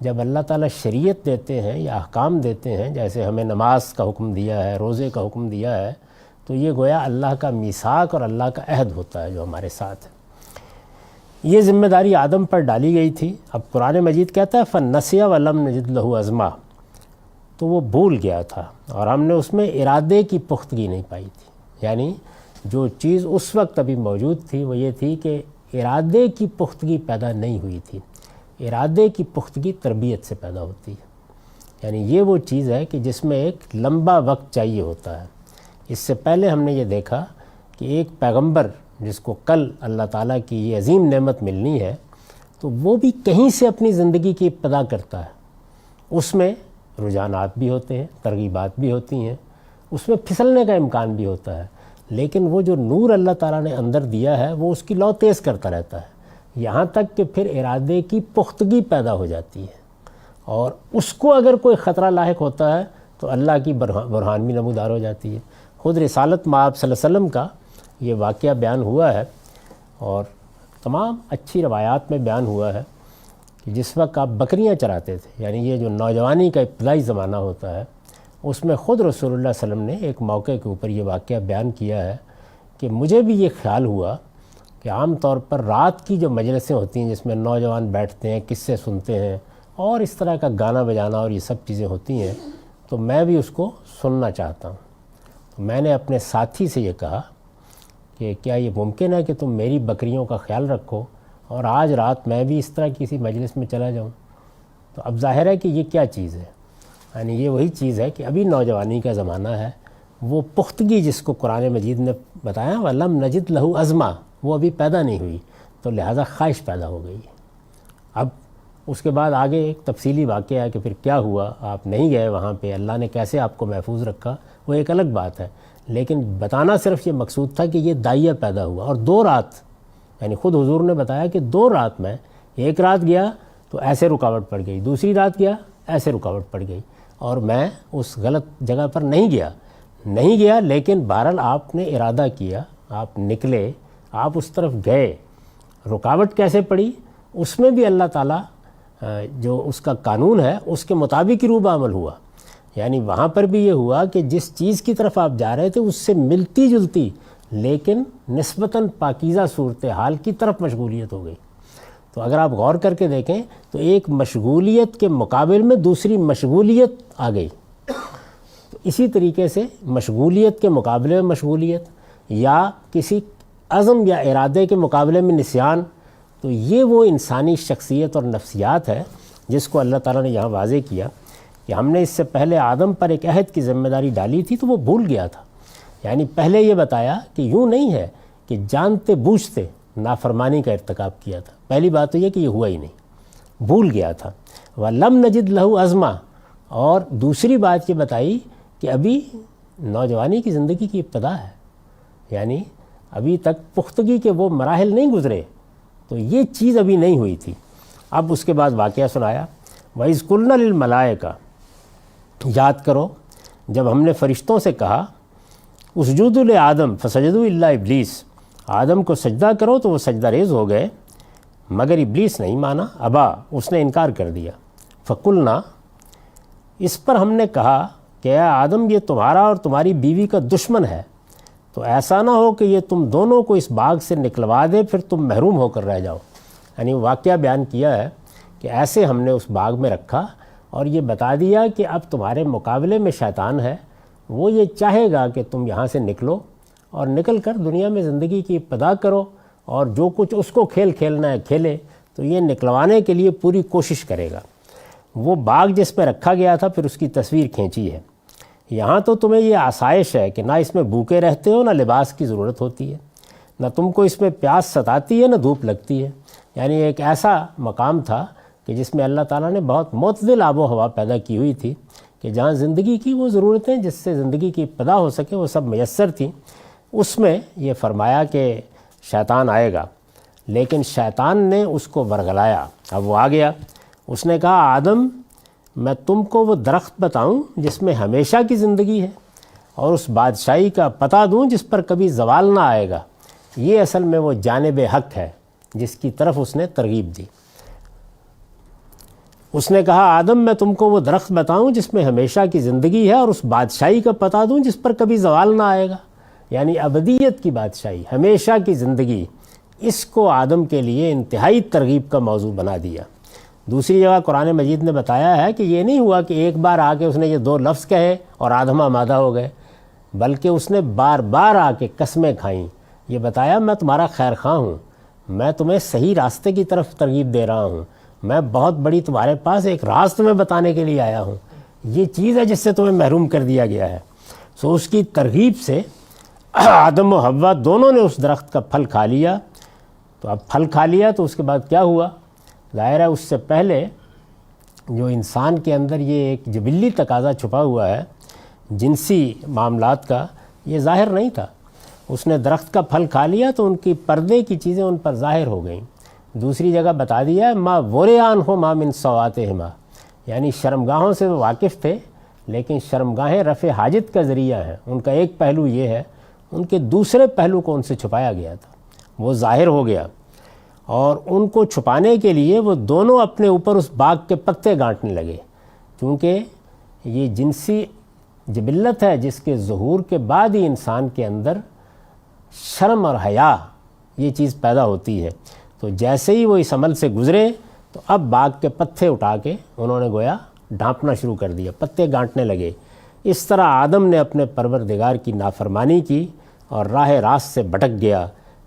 جب اللہ تعالیٰ شریعت دیتے ہیں یا احکام دیتے ہیں، جیسے ہمیں نماز کا حکم دیا ہے، روزے کا حکم دیا ہے، تو یہ گویا اللہ کا میثاق اور اللہ کا عہد ہوتا ہے جو ہمارے ساتھ ہے۔ یہ ذمہ داری آدم پر ڈالی گئی تھی۔ اب قرآن مجید کہتا ہے فَنَسِیَ وَلَمْ نَجِدْ لَهُ عَزْمًا، تو وہ بھول گیا تھا اور ہم نے اس میں ارادے کی پختگی نہیں پائی تھی۔ یعنی جو چیز اس وقت ابھی موجود تھی وہ یہ تھی کہ ارادے کی پختگی پیدا نہیں ہوئی تھی۔ ارادے کی پختگی تربیت سے پیدا ہوتی ہے، یعنی یہ وہ چیز ہے کہ جس میں ایک لمبا وقت چاہیے ہوتا ہے۔ اس سے پہلے ہم نے یہ دیکھا کہ ایک پیغمبر جس کو کل اللہ تعالیٰ کی یہ عظیم نعمت ملنی ہے، تو وہ بھی کہیں سے اپنی زندگی کی ابتدا کرتا ہے۔ اس میں رجحانات بھی ہوتے ہیں، ترغیبات بھی ہوتی ہیں، اس میں پھسلنے کا امکان بھی ہوتا ہے، لیکن وہ جو نور اللہ تعالیٰ نے اندر دیا ہے وہ اس کی لو تیز کرتا رہتا ہے، یہاں تک کہ پھر ارادے کی پختگی پیدا ہو جاتی ہے، اور اس کو اگر کوئی خطرہ لاحق ہوتا ہے تو اللہ کی برہان بھی نمودار ہو جاتی ہے۔ خود رسالت مآب صلی اللہ علیہ وسلم کا یہ واقعہ بیان ہوا ہے، اور تمام اچھی روایات میں بیان ہوا ہے کہ جس وقت آپ بکریاں چراتے تھے، یعنی یہ جو نوجوانی کا ابتدائی زمانہ ہوتا ہے، اس میں خود رسول اللہ صلی اللہ علیہ وسلم نے ایک موقع کے اوپر یہ واقعہ بیان کیا ہے کہ مجھے بھی یہ خیال ہوا کہ عام طور پر رات کی جو مجلسیں ہوتی ہیں جس میں نوجوان بیٹھتے ہیں، قصے سنتے ہیں اور اس طرح کا گانا بجانا اور یہ سب چیزیں ہوتی ہیں، تو میں بھی اس کو سننا چاہتا ہوں۔ تو میں نے اپنے ساتھی سے یہ کہا کہ کیا یہ ممکن ہے کہ تم میری بکریوں کا خیال رکھو اور آج رات میں بھی اس طرح کسی مجلس میں چلا جاؤں؟ تو اب ظاہر ہے کہ یہ کیا چیز ہے، یعنی یہ وہی چیز ہے کہ ابھی نوجوانی کا زمانہ ہے، وہ پختگی جس کو قرآن مجید نے بتایا وَلَمْ نَجِدْ لَهُ عَزْمًا، وہ ابھی پیدا نہیں ہوئی، تو لہٰذا خواہش پیدا ہو گئی۔ اب اس کے بعد آگے ایک تفصیلی واقعہ ہے کہ پھر کیا ہوا، آپ نہیں گئے وہاں پہ، اللہ نے کیسے آپ کو محفوظ رکھا، وہ ایک الگ بات ہے، لیکن بتانا صرف یہ مقصود تھا کہ یہ داعیہ پیدا ہوا۔ اور 2 رات، یعنی خود حضور نے بتایا کہ 2 رات میں، ایک رات گیا تو ایسے رکاوٹ پڑ گئی، دوسری رات گیا ایسے رکاوٹ پڑ گئی، اور میں اس غلط جگہ پر نہیں گیا، لیکن بہرحال آپ نے ارادہ کیا، آپ نکلے، آپ اس طرف گئے۔ رکاوٹ کیسے پڑی، اس میں بھی اللہ تعالیٰ جو اس کا قانون ہے اس کے مطابق ہی روبہ عمل ہوا، یعنی وہاں پر بھی یہ ہوا کہ جس چیز کی طرف آپ جا رہے تھے اس سے ملتی جلتی لیکن نسبتاً پاکیزہ صورتحال کی طرف مشغولیت ہو گئی۔ تو اگر آپ غور کر کے دیکھیں تو ایک مشغولیت کے مقابل میں دوسری مشغولیت آ گئی، تو اسی طریقے سے مشغولیت کے مقابلے میں مشغولیت، یا کسی عزم یا ارادے کے مقابلے میں نسیان، تو یہ وہ انسانی شخصیت اور نفسیات ہے جس کو اللہ تعالیٰ نے یہاں واضح کیا کہ ہم نے اس سے پہلے آدم پر ایک عہد کی ذمہ داری ڈالی تھی تو وہ بھول گیا تھا۔ یعنی پہلے یہ بتایا کہ یوں نہیں ہے کہ جانتے بوجھتے نافرمانی کا ارتکاب کیا تھا، پہلی بات تو یہ کہ یہ ہوا ہی نہیں، بھول گیا تھا۔ وَلَمْ نَجِدْ لَهُ عَزْمًا، اور دوسری بات یہ بتائی کہ ابھی نوجوانی کی زندگی کی ابتدا ہے، یعنی ابھی تک پختگی کے وہ مراحل نہیں گزرے، تو یہ چیز ابھی نہیں ہوئی تھی۔ اب اس کے بعد واقعہ سنایا وَإِذْ قُلْنَا لِلْمَلَائِكَةِ، یاد کرو جب ہم نے فرشتوں سے کہا اسجدوا لآدم فسجدوا الا ابلیس، آدم کو سجدہ کرو تو وہ سجدہ ریز ہو گئے مگر ابلیس نہیں مانا، ابا، اس نے انکار کر دیا۔ فقلنا، اس پر ہم نے کہا کہ اے آدم یہ تمہارا اور تمہاری بیوی کا دشمن ہے، تو ایسا نہ ہو کہ یہ تم دونوں کو اس باغ سے نکلوا دے پھر تم محروم ہو کر رہ جاؤ۔ یعنی واقعہ بیان کیا ہے کہ ایسے ہم نے اس باغ میں رکھا اور یہ بتا دیا کہ اب تمہارے مقابلے میں شیطان ہے، وہ یہ چاہے گا کہ تم یہاں سے نکلو اور نکل کر دنیا میں زندگی کی ابتدا کرو، اور جو کچھ اس کو کھیل کھیلنا ہے کھیلے، تو یہ نکلوانے کے لیے پوری کوشش کرے گا۔ وہ باغ جس پہ رکھا گیا تھا پھر اس کی تصویر کھینچی ہے۔ یہاں تو تمہیں یہ آسائش ہے کہ نہ اس میں بھوکے رہتے ہو، نہ لباس کی ضرورت ہوتی ہے، نہ تم کو اس میں پیاس ستاتی ہے، نہ دھوپ لگتی ہے۔ یعنی ایک ایسا مقام تھا کہ جس میں اللہ تعالیٰ نے بہت معتدل آب و ہوا پیدا کی ہوئی تھی کہ جہاں زندگی کی وہ ضرورتیں جس سے زندگی کی ابتدا ہو سکے وہ سب میسر تھیں۔ اس میں یہ فرمایا کہ شیطان آئے گا، لیکن شیطان نے اس کو ورغلایا۔ اب وہ آ گیا، اس نے کہا آدم میں تم کو وہ درخت بتاؤں جس میں ہمیشہ کی زندگی ہے، اور اس بادشاہی کا پتہ دوں جس پر کبھی زوال نہ آئے گا۔ یہ اصل میں وہ جانب حق ہے جس کی طرف اس نے ترغیب دی۔ اس نے کہا آدم میں تم کو وہ درخت بتاؤں جس میں ہمیشہ کی زندگی ہے اور اس بادشاہی کا پتہ دوں جس پر کبھی زوال نہ آئے گا، یعنی ابدیت کی بادشاہی، ہمیشہ کی زندگی، اس کو آدم کے لیے انتہائی ترغیب کا موضوع بنا دیا۔ دوسری جگہ قرآن مجید نے بتایا ہے کہ یہ نہیں ہوا کہ ایک بار آ کے اس نے یہ 2 لفظ کہے اور آدم آمادہ ہو گئے، بلکہ اس نے بار بار آ کے قسمیں کھائیں، یہ بتایا میں تمہارا خیر خواہ ہوں، میں تمہیں صحیح راستے کی طرف ترغیب دے رہا ہوں، میں بہت بڑی تمہارے پاس ایک راز تمہیں بتانے کے لیے آیا ہوں، یہ چیز ہے جس سے تمہیں محروم کر دیا گیا ہے۔ اس کی ترغیب سے آدم و حوا دونوں نے اس درخت کا پھل کھا لیا۔ تو اب پھل کھا لیا تو اس کے بعد کیا ہوا؟ ظاہر ہے اس سے پہلے جو انسان کے اندر یہ ایک جبلی تقاضا چھپا ہوا ہے جنسی معاملات کا، یہ ظاہر نہیں تھا۔ اس نے درخت کا پھل کھا لیا تو ان کی پردے کی چیزیں ان پر ظاہر ہو گئیں۔ دوسری جگہ بتا دیا ہے ما وریان ہو ما من سواتہما، یعنی شرمگاہوں سے وہ واقف تھے، لیکن شرمگاہیں رفع حاجت کا ذریعہ ہیں۔ ان کا ایک پہلو یہ ہے، ان کے دوسرے پہلو کو ان سے چھپایا گیا تھا، وہ ظاہر ہو گیا، اور ان کو چھپانے کے لیے وہ دونوں اپنے اوپر اس باغ کے پتے گانٹنے لگے، کیونکہ یہ جنسی جبلت ہے جس کے ظہور کے بعد ہی انسان کے اندر شرم اور حیا یہ چیز پیدا ہوتی ہے۔ تو جیسے ہی وہ اس عمل سے گزرے تو اب باغ کے پتے اٹھا کے انہوں نے گویا ڈھانپنا شروع کر دیا، پتے گانٹنے لگے۔ اس طرح آدم نے اپنے پروردگار کی نافرمانی کی اور راہ راست سے بھٹک گیا،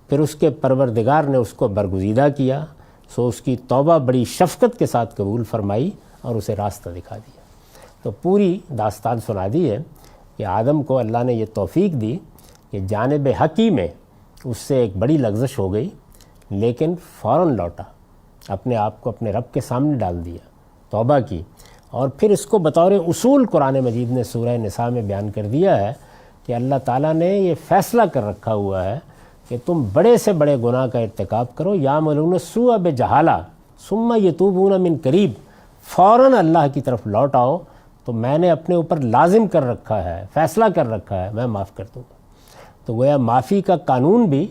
پھر اس کے پروردگار نے اس کو برگزیدہ کیا، سو اس کی توبہ بڑی شفقت کے ساتھ قبول فرمائی اور اسے راستہ دکھا دیا۔ تو پوری داستان سنا دی ہے کہ آدم کو اللہ نے یہ توفیق دی کہ جانب حقی میں اس سے ایک بڑی لغزش ہو گئی، لیکن فوراً لوٹا، اپنے آپ کو اپنے رب کے سامنے ڈال دیا، توبہ کی، اور پھر اس کو بطور اصول قرآن مجید نے سورہ نساء میں بیان کر دیا ہے کہ اللہ تعالیٰ نے یہ فیصلہ کر رکھا ہوا ہے کہ تم بڑے سے بڑے گناہ کا ارتکاب کرو، یعملون السوء بجہالہ ثم یتوبون من قریب، فوراً اللہ کی طرف لوٹ آؤ، تو میں نے اپنے اوپر لازم کر رکھا ہے، فیصلہ کر رکھا ہے، میں معاف کر دوں گا۔ تو گویا معافی کا قانون بھی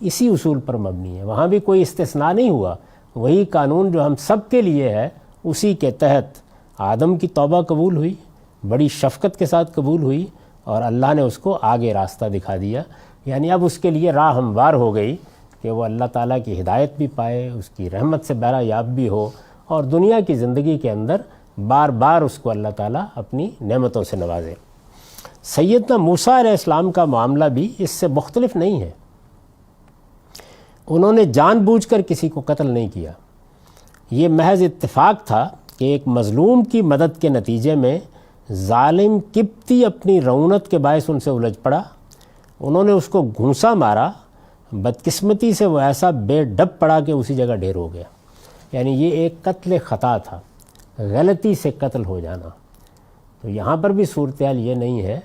اسی اصول پر مبنی ہے، وہاں بھی کوئی استثناء نہیں ہوا، وہی قانون جو ہم سب کے لیے ہے، اسی کے تحت آدم کی توبہ قبول ہوئی، بڑی شفقت کے ساتھ قبول ہوئی، اور اللہ نے اس کو آگے راستہ دکھا دیا، یعنی اب اس کے لیے راہ ہموار ہو گئی کہ وہ اللہ تعالیٰ کی ہدایت بھی پائے، اس کی رحمت سے بہرہ یاب بھی ہو، اور دنیا کی زندگی کے اندر بار بار اس کو اللہ تعالیٰ اپنی نعمتوں سے نوازے۔ سیدنا موسیٰ علیہ السلام کا معاملہ بھی اس سے مختلف نہیں ہے، انہوں نے جان بوجھ کر کسی کو قتل نہیں کیا، یہ محض اتفاق تھا کہ ایک مظلوم کی مدد کے نتیجے میں ظالم قبطی اپنی رعونت کے باعث ان سے الجھ پڑا، انہوں نے اس کو گھونسا مارا، بدقسمتی سے وہ ایسا بے ڈب پڑا کہ اسی جگہ ڈھیر ہو گیا، یعنی یہ ایک قتل خطا تھا، غلطی سے قتل ہو جانا۔ تو یہاں پر بھی صورتحال یہ نہیں ہے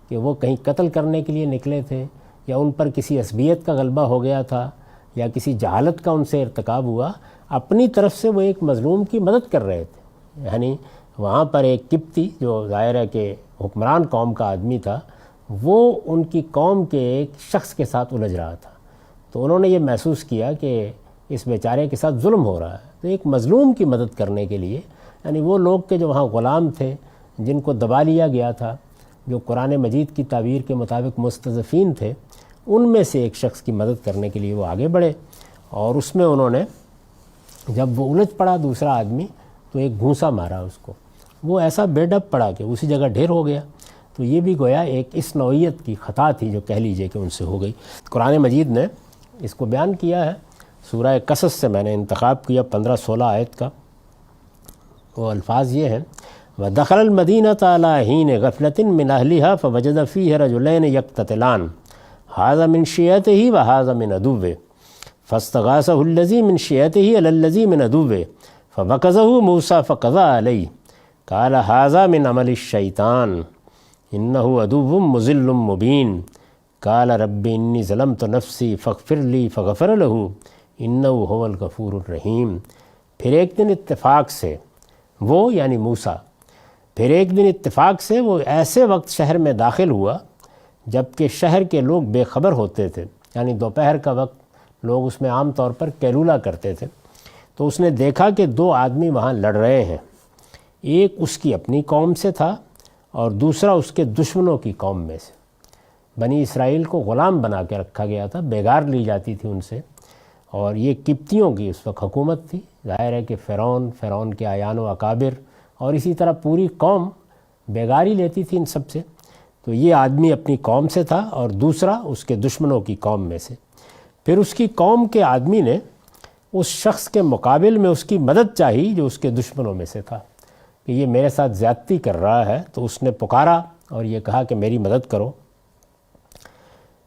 کہ وہ کہیں قتل کرنے کے لیے نکلے تھے، یا ان پر کسی عصبیت کا غلبہ ہو گیا تھا، یا کسی جہالت کا ان سے ارتکاب ہوا، اپنی طرف سے وہ ایک مظلوم کی مدد کر رہے تھے۔ یعنی وہاں پر ایک قبطی جو ظاہر ہے کہ حکمران قوم کا آدمی تھا، وہ ان کی قوم کے ایک شخص کے ساتھ الجھ رہا تھا، تو انہوں نے یہ محسوس کیا کہ اس بیچارے کے ساتھ ظلم ہو رہا ہے، تو ایک مظلوم کی مدد کرنے کے لیے، یعنی وہ لوگ کے جو وہاں غلام تھے جن کو دبا لیا گیا تھا، جو قرآن مجید کی تعبیر کے مطابق مستضعفین تھے، ان میں سے ایک شخص کی مدد کرنے کے لیے وہ آگے بڑھے، اور اس میں انہوں نے جب وہ الجھ پڑا دوسرا آدمی تو ایک گھونسا مارا اس کو، وہ ایسا بے ڈب پڑا کہ اسی جگہ ڈھیر ہو گیا۔ تو یہ بھی گویا ایک اس نوعیت کی خطا تھی جو کہہ لیجئے کہ ان سے ہو گئی۔ قرآن مجید نے اس کو بیان کیا ہے، سورہ قصص سے میں نے انتخاب کیا 15-16 آیت کا، وہ الفاظ یہ ہیں وَدَخَلَ الْمَدِينَةَ عَلَىٰ حِينِ غَفْلَةٍ مِّنْ أَهْلِهَا فَوَجَدَ فِيهَا رَجُلَيْنِ يَقْتَتِلَانِ هَٰذَا مِنْ شِيعَتِهِ وَهَٰذَا مِنْ عَدُوِّهِ فَاسْتَغَاثَهُ الَّذِي مِنْ شِيعَتِهِ عَلَى الَّذِي مِنْ عَدُوِّهِ فَوَكَزَهُ مُوسَىٰ فَقَضَىٰ عَلَيْهِ قَالَ هَٰذَا مِنْ عَمَلِ الشَّيْطَانِ إِنَّهُ عَدُوٌّ مُضِلٌّ مُّبِينٌ قَالَ رَبِّ إِنِّي ظَلَمْتُ نَفْسِي فَاغْفِرْ لِي فَغَفَرَ لَهُ إِنَّهُ هُوَ الْغَفُورُ الرَّحِيمُ۔ پھر ایک دن اتفاق سے وہ یعنی موسیٰ، پھر ایک دن اتفاق سے وہ ایسے وقت شہر میں داخل ہوا جب کہ شہر کے لوگ بے خبر ہوتے تھے، یعنی دوپہر کا وقت لوگ اس میں عام طور پر قیلولہ کرتے تھے، تو اس نے دیکھا کہ 2 آدمی وہاں لڑ رہے ہیں، ایک اس کی اپنی قوم سے تھا اور دوسرا اس کے دشمنوں کی قوم میں سے۔ بنی اسرائیل کو غلام بنا کے رکھا گیا تھا، بیگار لی جاتی تھی ان سے، اور یہ قبطیوں کی اس وقت حکومت تھی۔ ظاہر ہے کہ فرعون کے اعیان و اکابر اور اسی طرح پوری قوم بیگاری لیتی تھی ان سب سے۔ تو یہ آدمی اپنی قوم سے تھا اور دوسرا اس کے دشمنوں کی قوم میں سے۔ پھر اس کی قوم کے آدمی نے اس شخص کے مقابل میں اس کی مدد چاہی جو اس کے دشمنوں میں سے تھا، کہ یہ میرے ساتھ زیادتی کر رہا ہے۔ تو اس نے پکارا اور یہ کہا کہ میری مدد کرو۔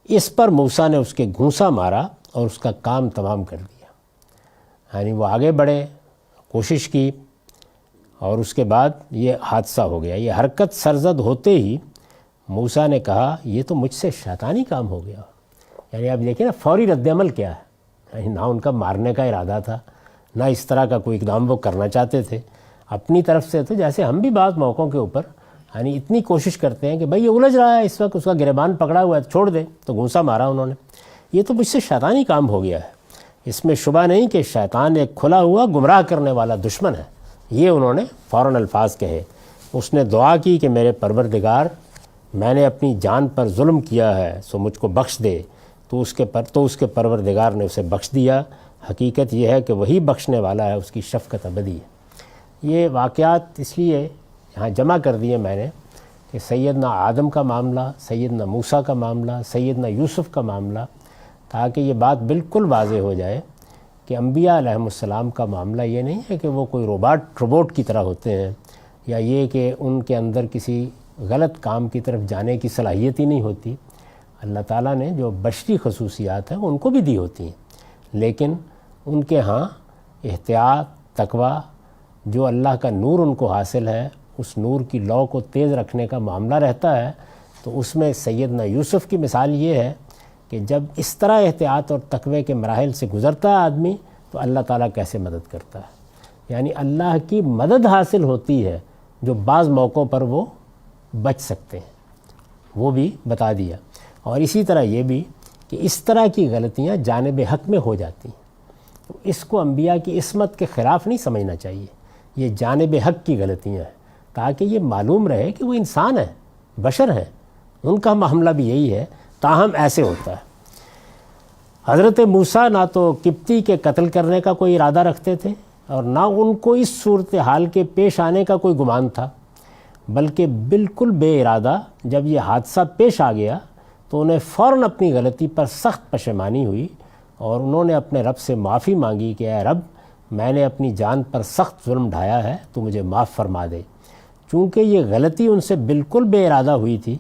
اس پر موسیٰ نے اس کے گھونسا مارا اور اس کا کام تمام کر دیا۔ یعنی وہ آگے بڑھے، کوشش کی، اور اس کے بعد یہ حادثہ ہو گیا۔ یہ حرکت سرزد ہوتے ہی موسیٰ نے کہا یہ تو مجھ سے شیطانی کام ہو گیا۔ یعنی آپ دیکھیں نا فوری رد عمل کیا ہے، یعنی نہ ان کا مارنے کا ارادہ تھا، نہ اس طرح کا کوئی اقدام وہ کرنا چاہتے تھے اپنی طرف سے۔ تو جیسے ہم بھی بعض موقعوں کے اوپر یعنی اتنی کوشش کرتے ہیں کہ بھئی یہ الجھ رہا ہے اس وقت، اس کا گریبان پکڑا ہوا ہے، چھوڑ دے، تو گھونسا مارا انہوں نے۔ یہ تو مجھ سے شیطانی کام ہو گیا ہے۔ اس میں شبہ نہیں کہ شیطان ایک کھلا ہوا گمراہ کرنے والا دشمن ہے۔ یہ انہوں نے فوراً الفاظ کہے۔ اس نے دعا کی کہ میرے پروردگار، میں نے اپنی جان پر ظلم کیا ہے سو مجھ کو بخش دے۔ تو اس کے پروردگار نے اسے بخش دیا۔ حقیقت یہ ہے کہ وہی بخشنے والا ہے، اس کی شفقت ابدی ہے۔ یہ واقعات اس لیے یہاں جمع کر دیے میں نے کہ سیدنا آدم کا معاملہ، سیدنا موسیٰ کا معاملہ، سیدنا یوسف کا معاملہ، تاکہ یہ بات بالکل واضح ہو جائے کہ انبیاء علیہم السلام کا معاملہ یہ نہیں ہے کہ وہ کوئی روبوٹ کی طرح ہوتے ہیں، یا یہ کہ ان کے اندر کسی غلط کام کی طرف جانے کی صلاحیت ہی نہیں ہوتی۔ اللہ تعالیٰ نے جو بشری خصوصیات ہیں وہ ان کو بھی دی ہوتی ہیں، لیکن ان کے ہاں احتیاط، تقوی، جو اللہ کا نور ان کو حاصل ہے، اس نور کی لو کو تیز رکھنے کا معاملہ رہتا ہے۔ تو اس میں سیدنا یوسف کی مثال یہ ہے کہ جب اس طرح احتیاط اور تقوی کے مراحل سے گزرتا ہے آدمی تو اللہ تعالیٰ کیسے مدد کرتا ہے، یعنی اللہ کی مدد حاصل ہوتی ہے جو بعض موقعوں پر وہ بچ سکتے ہیں، وہ بھی بتا دیا۔ اور اسی طرح یہ بھی کہ اس طرح کی غلطیاں جانب حق میں ہو جاتی ہیں، تو اس کو انبیاء کی عصمت کے خلاف نہیں سمجھنا چاہیے، یہ جانب حق کی غلطیاں ہیں، تاکہ یہ معلوم رہے کہ وہ انسان ہیں، بشر ہیں، ان کا معاملہ بھی یہی ہے، تاہم ایسے ہوتا ہے۔ حضرت موسیٰ نہ تو قبطی کے قتل کرنے کا کوئی ارادہ رکھتے تھے اور نہ ان کو اس صورتحال کے پیش آنے کا کوئی گمان تھا، بلکہ بالکل بے ارادہ جب یہ حادثہ پیش آ گیا تو انہیں فوراً اپنی غلطی پر سخت پشیمانی ہوئی اور انہوں نے اپنے رب سے معافی مانگی کہ اے رب، میں نے اپنی جان پر سخت ظلم ڈھایا ہے، تو مجھے معاف فرما دے۔ چونکہ یہ غلطی ان سے بالکل بے ارادہ ہوئی تھی،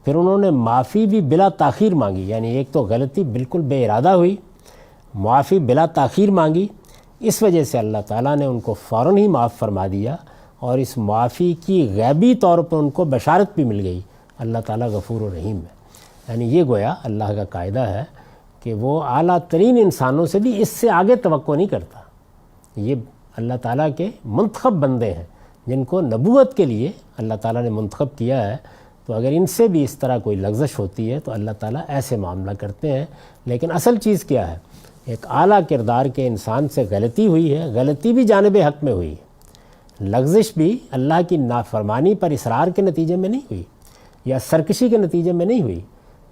پھر انہوں نے معافی بھی بلا تاخیر مانگی، یعنی ایک تو غلطی بالکل بے ارادہ ہوئی، معافی بلا تاخیر مانگی، اس وجہ سے اللہ تعالیٰ نے ان کو فوراً ہی معاف فرما دیا، اور اس معافی کی غیبی طور پر ان کو بشارت بھی مل گئی۔ اللہ تعالیٰ غفور و رحیم ہے، یعنی یہ گویا اللہ کا قاعدہ ہے کہ وہ اعلیٰ ترین انسانوں سے بھی اس سے آگے توقع نہیں کرتا۔ یہ اللہ تعالیٰ کے منتخب بندے ہیں جن کو نبوت کے لیے اللہ تعالیٰ نے منتخب کیا ہے، تو اگر ان سے بھی اس طرح کوئی لغزش ہوتی ہے تو اللہ تعالیٰ ایسے معاملہ کرتے ہیں۔ لیکن اصل چیز کیا ہے؟ ایک اعلیٰ کردار کے انسان سے غلطی ہوئی ہے، غلطی بھی جانب حق میں ہوئی ہے، لغزش بھی اللہ کی نافرمانی پر اصرار کے نتیجے میں نہیں ہوئی یا سرکشی کے نتیجے میں نہیں ہوئی۔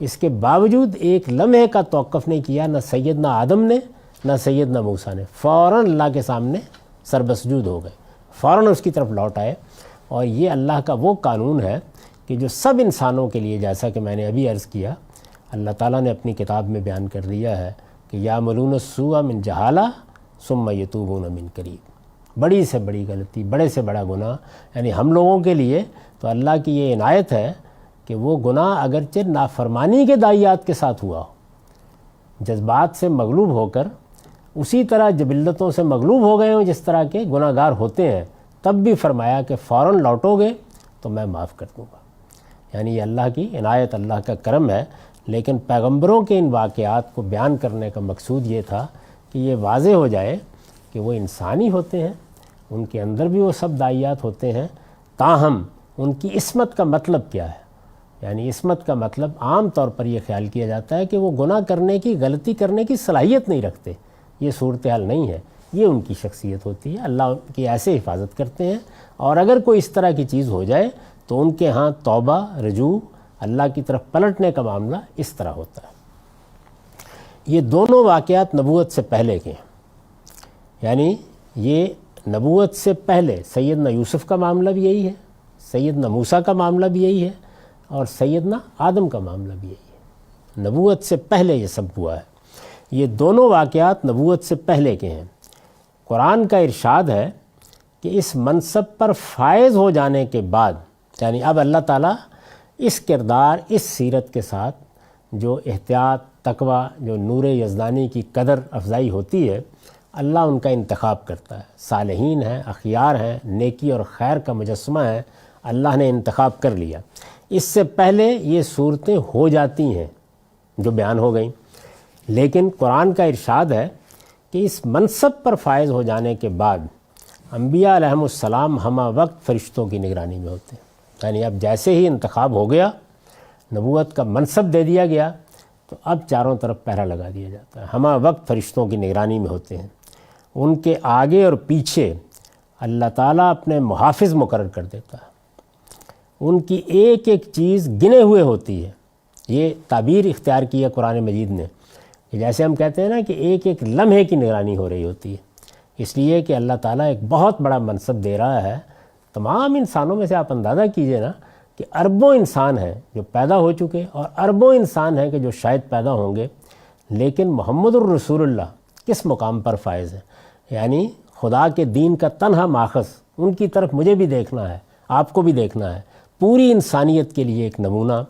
اس کے باوجود ایک لمحے کا توقف نہیں کیا، نہ سیدنا آدم نے نہ سیدنا موسیٰ نے، فوراً اللہ کے سامنے سربسجود ہو گئے، فوراً اس کی طرف لوٹ آئے۔ اور یہ اللہ کا وہ قانون ہے کہ جو سب انسانوں کے لیے، جیسا کہ میں نے ابھی عرض کیا، اللہ تعالیٰ نے اپنی کتاب میں بیان کر دیا ہے کہ یعملون السوء من جہالہ ثم یتوبون من قریب۔ بڑی سے بڑی غلطی، بڑے سے بڑا گناہ، یعنی ہم لوگوں کے لیے تو اللہ کی یہ عنایت ہے کہ وہ گناہ اگرچہ نافرمانی کے داعیات کے ساتھ ہوا ہو، جذبات سے مغلوب ہو کر اسی طرح جبلتوں سے مغلوب ہو گئے ہوں جس طرح کے گناہ گار ہوتے ہیں، تب بھی فرمایا کہ فوراً لوٹو گے تو میں معاف کر دوں گا۔ یعنی یہ اللہ کی عنایت، اللہ کا کرم ہے۔ لیکن پیغمبروں کے ان واقعات کو بیان کرنے کا مقصود یہ تھا کہ یہ واضح ہو جائے کہ وہ انسانی ہوتے ہیں، ان کے اندر بھی وہ سب داعیات ہوتے ہیں، تاہم ان کی عصمت کا مطلب کیا ہے؟ یعنی عصمت کا مطلب عام طور پر یہ خیال کیا جاتا ہے کہ وہ گناہ کرنے کی، غلطی کرنے کی صلاحیت نہیں رکھتے۔ یہ صورتحال نہیں ہے، یہ ان کی شخصیت ہوتی ہے، اللہ ان کی ایسے حفاظت کرتے ہیں، اور اگر کوئی اس طرح کی چیز ہو جائے تو ان کے ہاں توبہ، رجوع، اللہ کی طرف پلٹنے کا معاملہ اس طرح ہوتا ہے۔ یہ دونوں واقعات نبوت سے پہلے کے ہیں، یعنی یہ نبوت سے پہلے سیدنا یوسف کا معاملہ بھی یہی ہے، سیدنا موسیٰ کا معاملہ بھی یہی ہے، اور سیدنا آدم کا معاملہ بھی یہی ہے۔ نبوت سے پہلے یہ سب ہوا ہے، یہ دونوں واقعات نبوت سے پہلے کے ہیں۔ قرآن کا ارشاد ہے کہ اس منصب پر فائز ہو جانے کے بعد، یعنی اب اللہ تعالیٰ اس کردار، اس سیرت کے ساتھ جو احتیاط، تقوی، جو نور یزدانی کی قدر افزائی ہوتی ہے، اللہ ان کا انتخاب کرتا ہے۔ صالحین ہیں، اخیار ہیں، نیکی اور خیر کا مجسمہ ہے، اللہ نے انتخاب کر لیا۔ اس سے پہلے یہ صورتیں ہو جاتی ہیں جو بیان ہو گئیں، لیکن قرآن کا ارشاد ہے کہ اس منصب پر فائز ہو جانے کے بعد انبیاء علیہم السلام ہمہ وقت فرشتوں کی نگرانی میں ہوتے ہیں، یعنی اب جیسے ہی انتخاب ہو گیا، نبوت کا منصب دے دیا گیا، تو اب چاروں طرف پہرا لگا دیا جاتا ہے، ہمہ وقت فرشتوں کی نگرانی میں ہوتے ہیں۔ ان کے آگے اور پیچھے اللہ تعالیٰ اپنے محافظ مقرر کر دیتا ہے، ان کی ایک ایک چیز گنے ہوئے ہوتی ہے۔ یہ تعبیر اختیار کی ہے قرآن مجید نے، کہ جیسے ہم کہتے ہیں نا کہ ایک ایک لمحے کی نگرانی ہو رہی ہوتی ہے، اس لیے کہ اللہ تعالیٰ ایک بہت بڑا منصب دے رہا ہے۔ تمام انسانوں میں سے آپ اندازہ کیجئے نا کہ اربوں انسان ہیں جو پیدا ہو چکے، اور اربوں انسان ہیں کہ جو شاید پیدا ہوں گے، لیکن محمد الرسول اللہ کس مقام پر فائز ہے؟ یعنی خدا کے دین کا تنہا ماخذ، ان کی طرف مجھے بھی دیکھنا ہے، آپ کو بھی دیکھنا ہے، پوری انسانیت کے لیے ایک نمونہ۔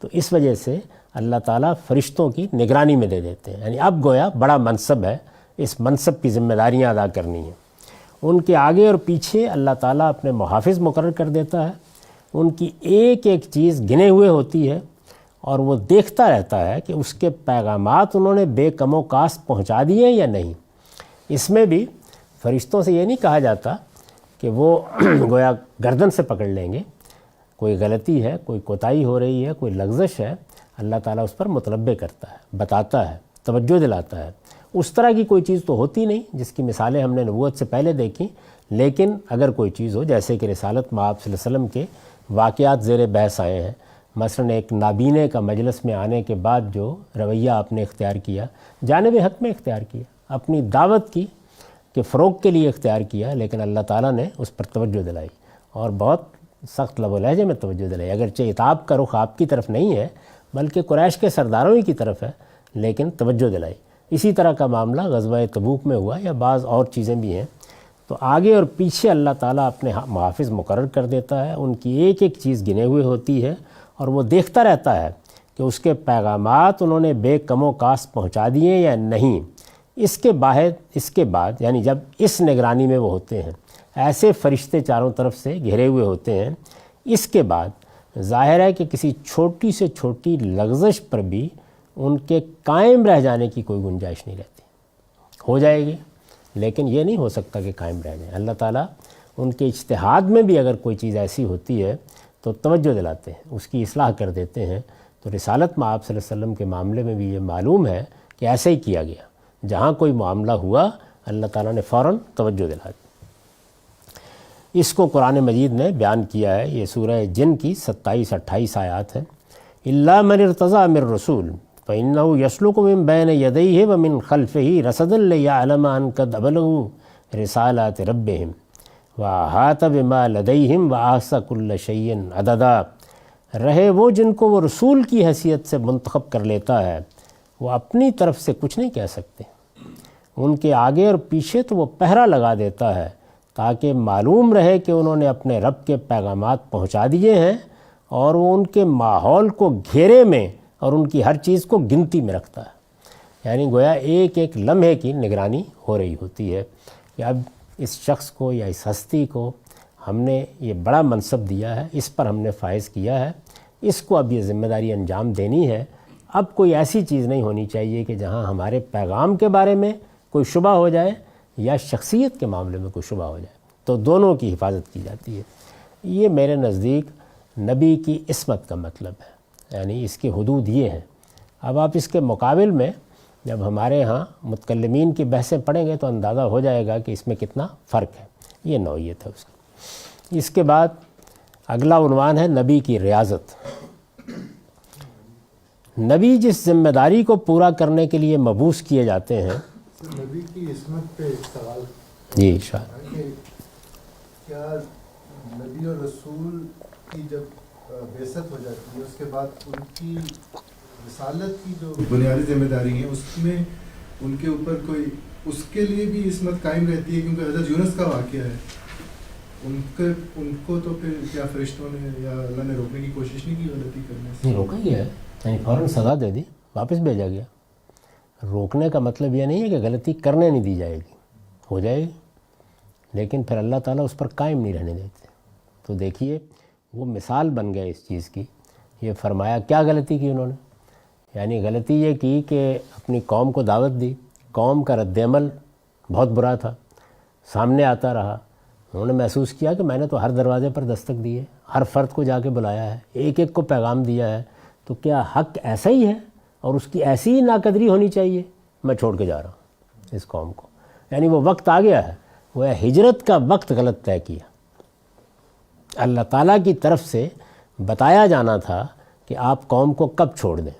تو اس وجہ سے اللہ تعالیٰ فرشتوں کی نگرانی میں دے دیتے ہیں، یعنی اب گویا بڑا منصب ہے، اس منصب کی ذمہ داریاں ادا کرنی ہیں۔ ان کے آگے اور پیچھے اللہ تعالیٰ اپنے محافظ مقرر کر دیتا ہے، ان کی ایک ایک چیز گنے ہوئے ہوتی ہے، اور وہ دیکھتا رہتا ہے کہ اس کے پیغامات انہوں نے بے کم و کاست پہنچا دیے یا نہیں۔ اس میں بھی فرشتوں سے یہ نہیں کہا جاتا کہ وہ گویا گردن سے پکڑ لیں گے، کوئی غلطی ہے، کوئی کوتاہی ہو رہی ہے، کوئی لغزش ہے، اللہ تعالیٰ اس پر متنبہ کرتا ہے، بتاتا ہے، توجہ دلاتا ہے۔ اس طرح کی کوئی چیز تو ہوتی نہیں جس کی مثالیں ہم نے نبوت سے پہلے دیکھیں، لیکن اگر کوئی چیز ہو، جیسے کہ رسالت مآب صلی اللہ علیہ وسلم کے واقعات زیر بحث آئے ہیں، مثلاً ایک نابینے کا مجلس میں آنے کے بعد جو رویہ آپ نے اختیار کیا، جانب حق میں اختیار کیا، اپنی دعوت کی کہ فروغ کے لیے اختیار کیا، لیکن اللہ تعالیٰ نے اس پر توجہ دلائی، اور بہت سخت لب و لہجے میں توجہ دلائی۔ اگرچہ عتاب کا رخ آپ کی طرف نہیں ہے بلکہ قریش کے سرداروں ہی کی طرف ہے، لیکن توجہ دلائی۔ اسی طرح کا معاملہ غزوہ تبوک میں ہوا، یا بعض اور چیزیں بھی ہیں۔ تو آگے اور پیچھے اللہ تعالیٰ اپنے محافظ مقرر کر دیتا ہے، ان کی ایک ایک چیز گنے ہوئے ہوتی ہے، اور وہ دیکھتا رہتا ہے کہ اس کے پیغامات انہوں نے بے کم و کاست پہنچا دیے یا نہیں۔ اس کے بعد یعنی جب اس نگرانی میں وہ ہوتے ہیں، ایسے فرشتے چاروں طرف سے گھرے ہوئے ہوتے ہیں، اس کے بعد ظاہر ہے کہ کسی چھوٹی سے چھوٹی لغزش پر بھی ان کے قائم رہ جانے کی کوئی گنجائش نہیں رہتی۔ ہو جائے گی، لیکن یہ نہیں ہو سکتا کہ قائم رہ جائیں۔ اللہ تعالیٰ ان کے اجتہاد میں بھی اگر کوئی چیز ایسی ہوتی ہے تو توجہ دلاتے ہیں، اس کی اصلاح کر دیتے ہیں۔ تو رسالت مآب صلی اللہ علیہ وسلم کے معاملے میں بھی یہ معلوم ہے کہ ایسے ہی کیا گیا، جہاں کوئی معاملہ ہوا اللہ تعالیٰ نے فوراً توجہ دلا دی۔ اس کو قرآن مجید نے بیان کیا ہے، یہ سورہ جن کی 27-28 آیات ہیں۔ إِلَّا مَنِ ارْتَضَىٰ مِن رَّسُولٍ فَإِنَّهُ يَسْلُكُ مِن بَيْنِ يَدَيْهِ وَمِن خَلْفِهِ رَصَدًا لِّيَعْلَمَ أَن قَدْ أَبْلَغُوا رِسَالَاتِ رَبِّهِمْ وَأَحَاطَ بِمَا لَدَيْهِمْ وَأَحْصَىٰ كُلَّ شَيْءٍ عَدَدًا۔ رہے وہ جن کو وہ رسول کی حیثیت سے منتخب کر لیتا ہے، وہ اپنی طرف سے کچھ نہیں کہہ سکتے۔ ان کے آگے اور پیچھے تو وہ پہرا لگا دیتا ہے تاکہ معلوم رہے کہ انہوں نے اپنے رب کے پیغامات پہنچا دیے ہیں، اور وہ ان کے ماحول کو گھیرے میں اور ان کی ہر چیز کو گنتی میں رکھتا ہے۔ یعنی گویا ایک ایک لمحے کی نگرانی ہو رہی ہوتی ہے کہ اب اس شخص کو یا اس ہستی کو ہم نے یہ بڑا منصب دیا ہے، اس پر ہم نے فائز کیا ہے، اس کو اب یہ ذمہ داری انجام دینی ہے۔ اب کوئی ایسی چیز نہیں ہونی چاہیے کہ جہاں ہمارے پیغام کے بارے میں کوئی شبہ ہو جائے یا شخصیت کے معاملے میں کوئی شبہ ہو جائے، تو دونوں کی حفاظت کی جاتی ہے۔ یہ میرے نزدیک نبی کی عصمت کا مطلب ہے، یعنی اس کی حدود یہ ہیں۔ اب آپ اس کے مقابل میں جب ہمارے ہاں متکلمین کی بحثیں پڑھیں گے تو اندازہ ہو جائے گا کہ اس میں کتنا فرق ہے. یہ نوعیت ہے اس کی. اس کے بعد اگلا عنوان ہے نبی کی ریاضت. نبی جس ذمہ داری کو پورا کرنے کے لیے مبعوث کیے جاتے ہیں. نبی کی عصمت پہ ایک سوال جی شاید کیا نبی اور رسول کی جب بعثت ہو جاتی ہے اس کے بعد ان کی رسالت کی جو بنیادی ذمہ داری ہے اس میں ان کے اوپر کوئی اس کے لیے بھی عصمت قائم رہتی ہے؟ کیونکہ حضرت یونس کا واقعہ ہے, ان کو تو پھر کیا فرشتوں نے یا اللہ نے روکنے کی کوشش نہیں کی غلطی کرنے سے؟ نہیں روکا گیا ہے, یعنی فوراً سزا دے دی, واپس بھیجا گیا. روکنے کا مطلب یہ نہیں ہے کہ غلطی کرنے نہیں دی جائے گی, ہو جائے گی, لیکن پھر اللہ تعالیٰ اس پر قائم نہیں رہنے دیتے. تو دیکھیے وہ مثال بن گیا اس چیز کی. یہ فرمایا کیا غلطی کی انہوں نے, یعنی غلطی یہ کی کہ اپنی قوم کو دعوت دی, قوم کا رد عمل بہت برا تھا, سامنے آتا رہا. انہوں نے محسوس کیا کہ میں نے تو ہر دروازے پر دستک دی ہے, ہر فرد کو جا کے بلایا ہے, ایک ایک کو پیغام دیا ہے, تو کیا حق ایسا ہی ہے اور اس کی ایسی ہی ناقدری ہونی چاہیے؟ میں چھوڑ کے جا رہا ہوں اس قوم کو. یعنی وہ وقت آ گیا ہے, وہ ہجرت کا وقت غلط طے کیا. اللہ تعالیٰ کی طرف سے بتایا جانا تھا کہ آپ قوم کو کب چھوڑ دیں.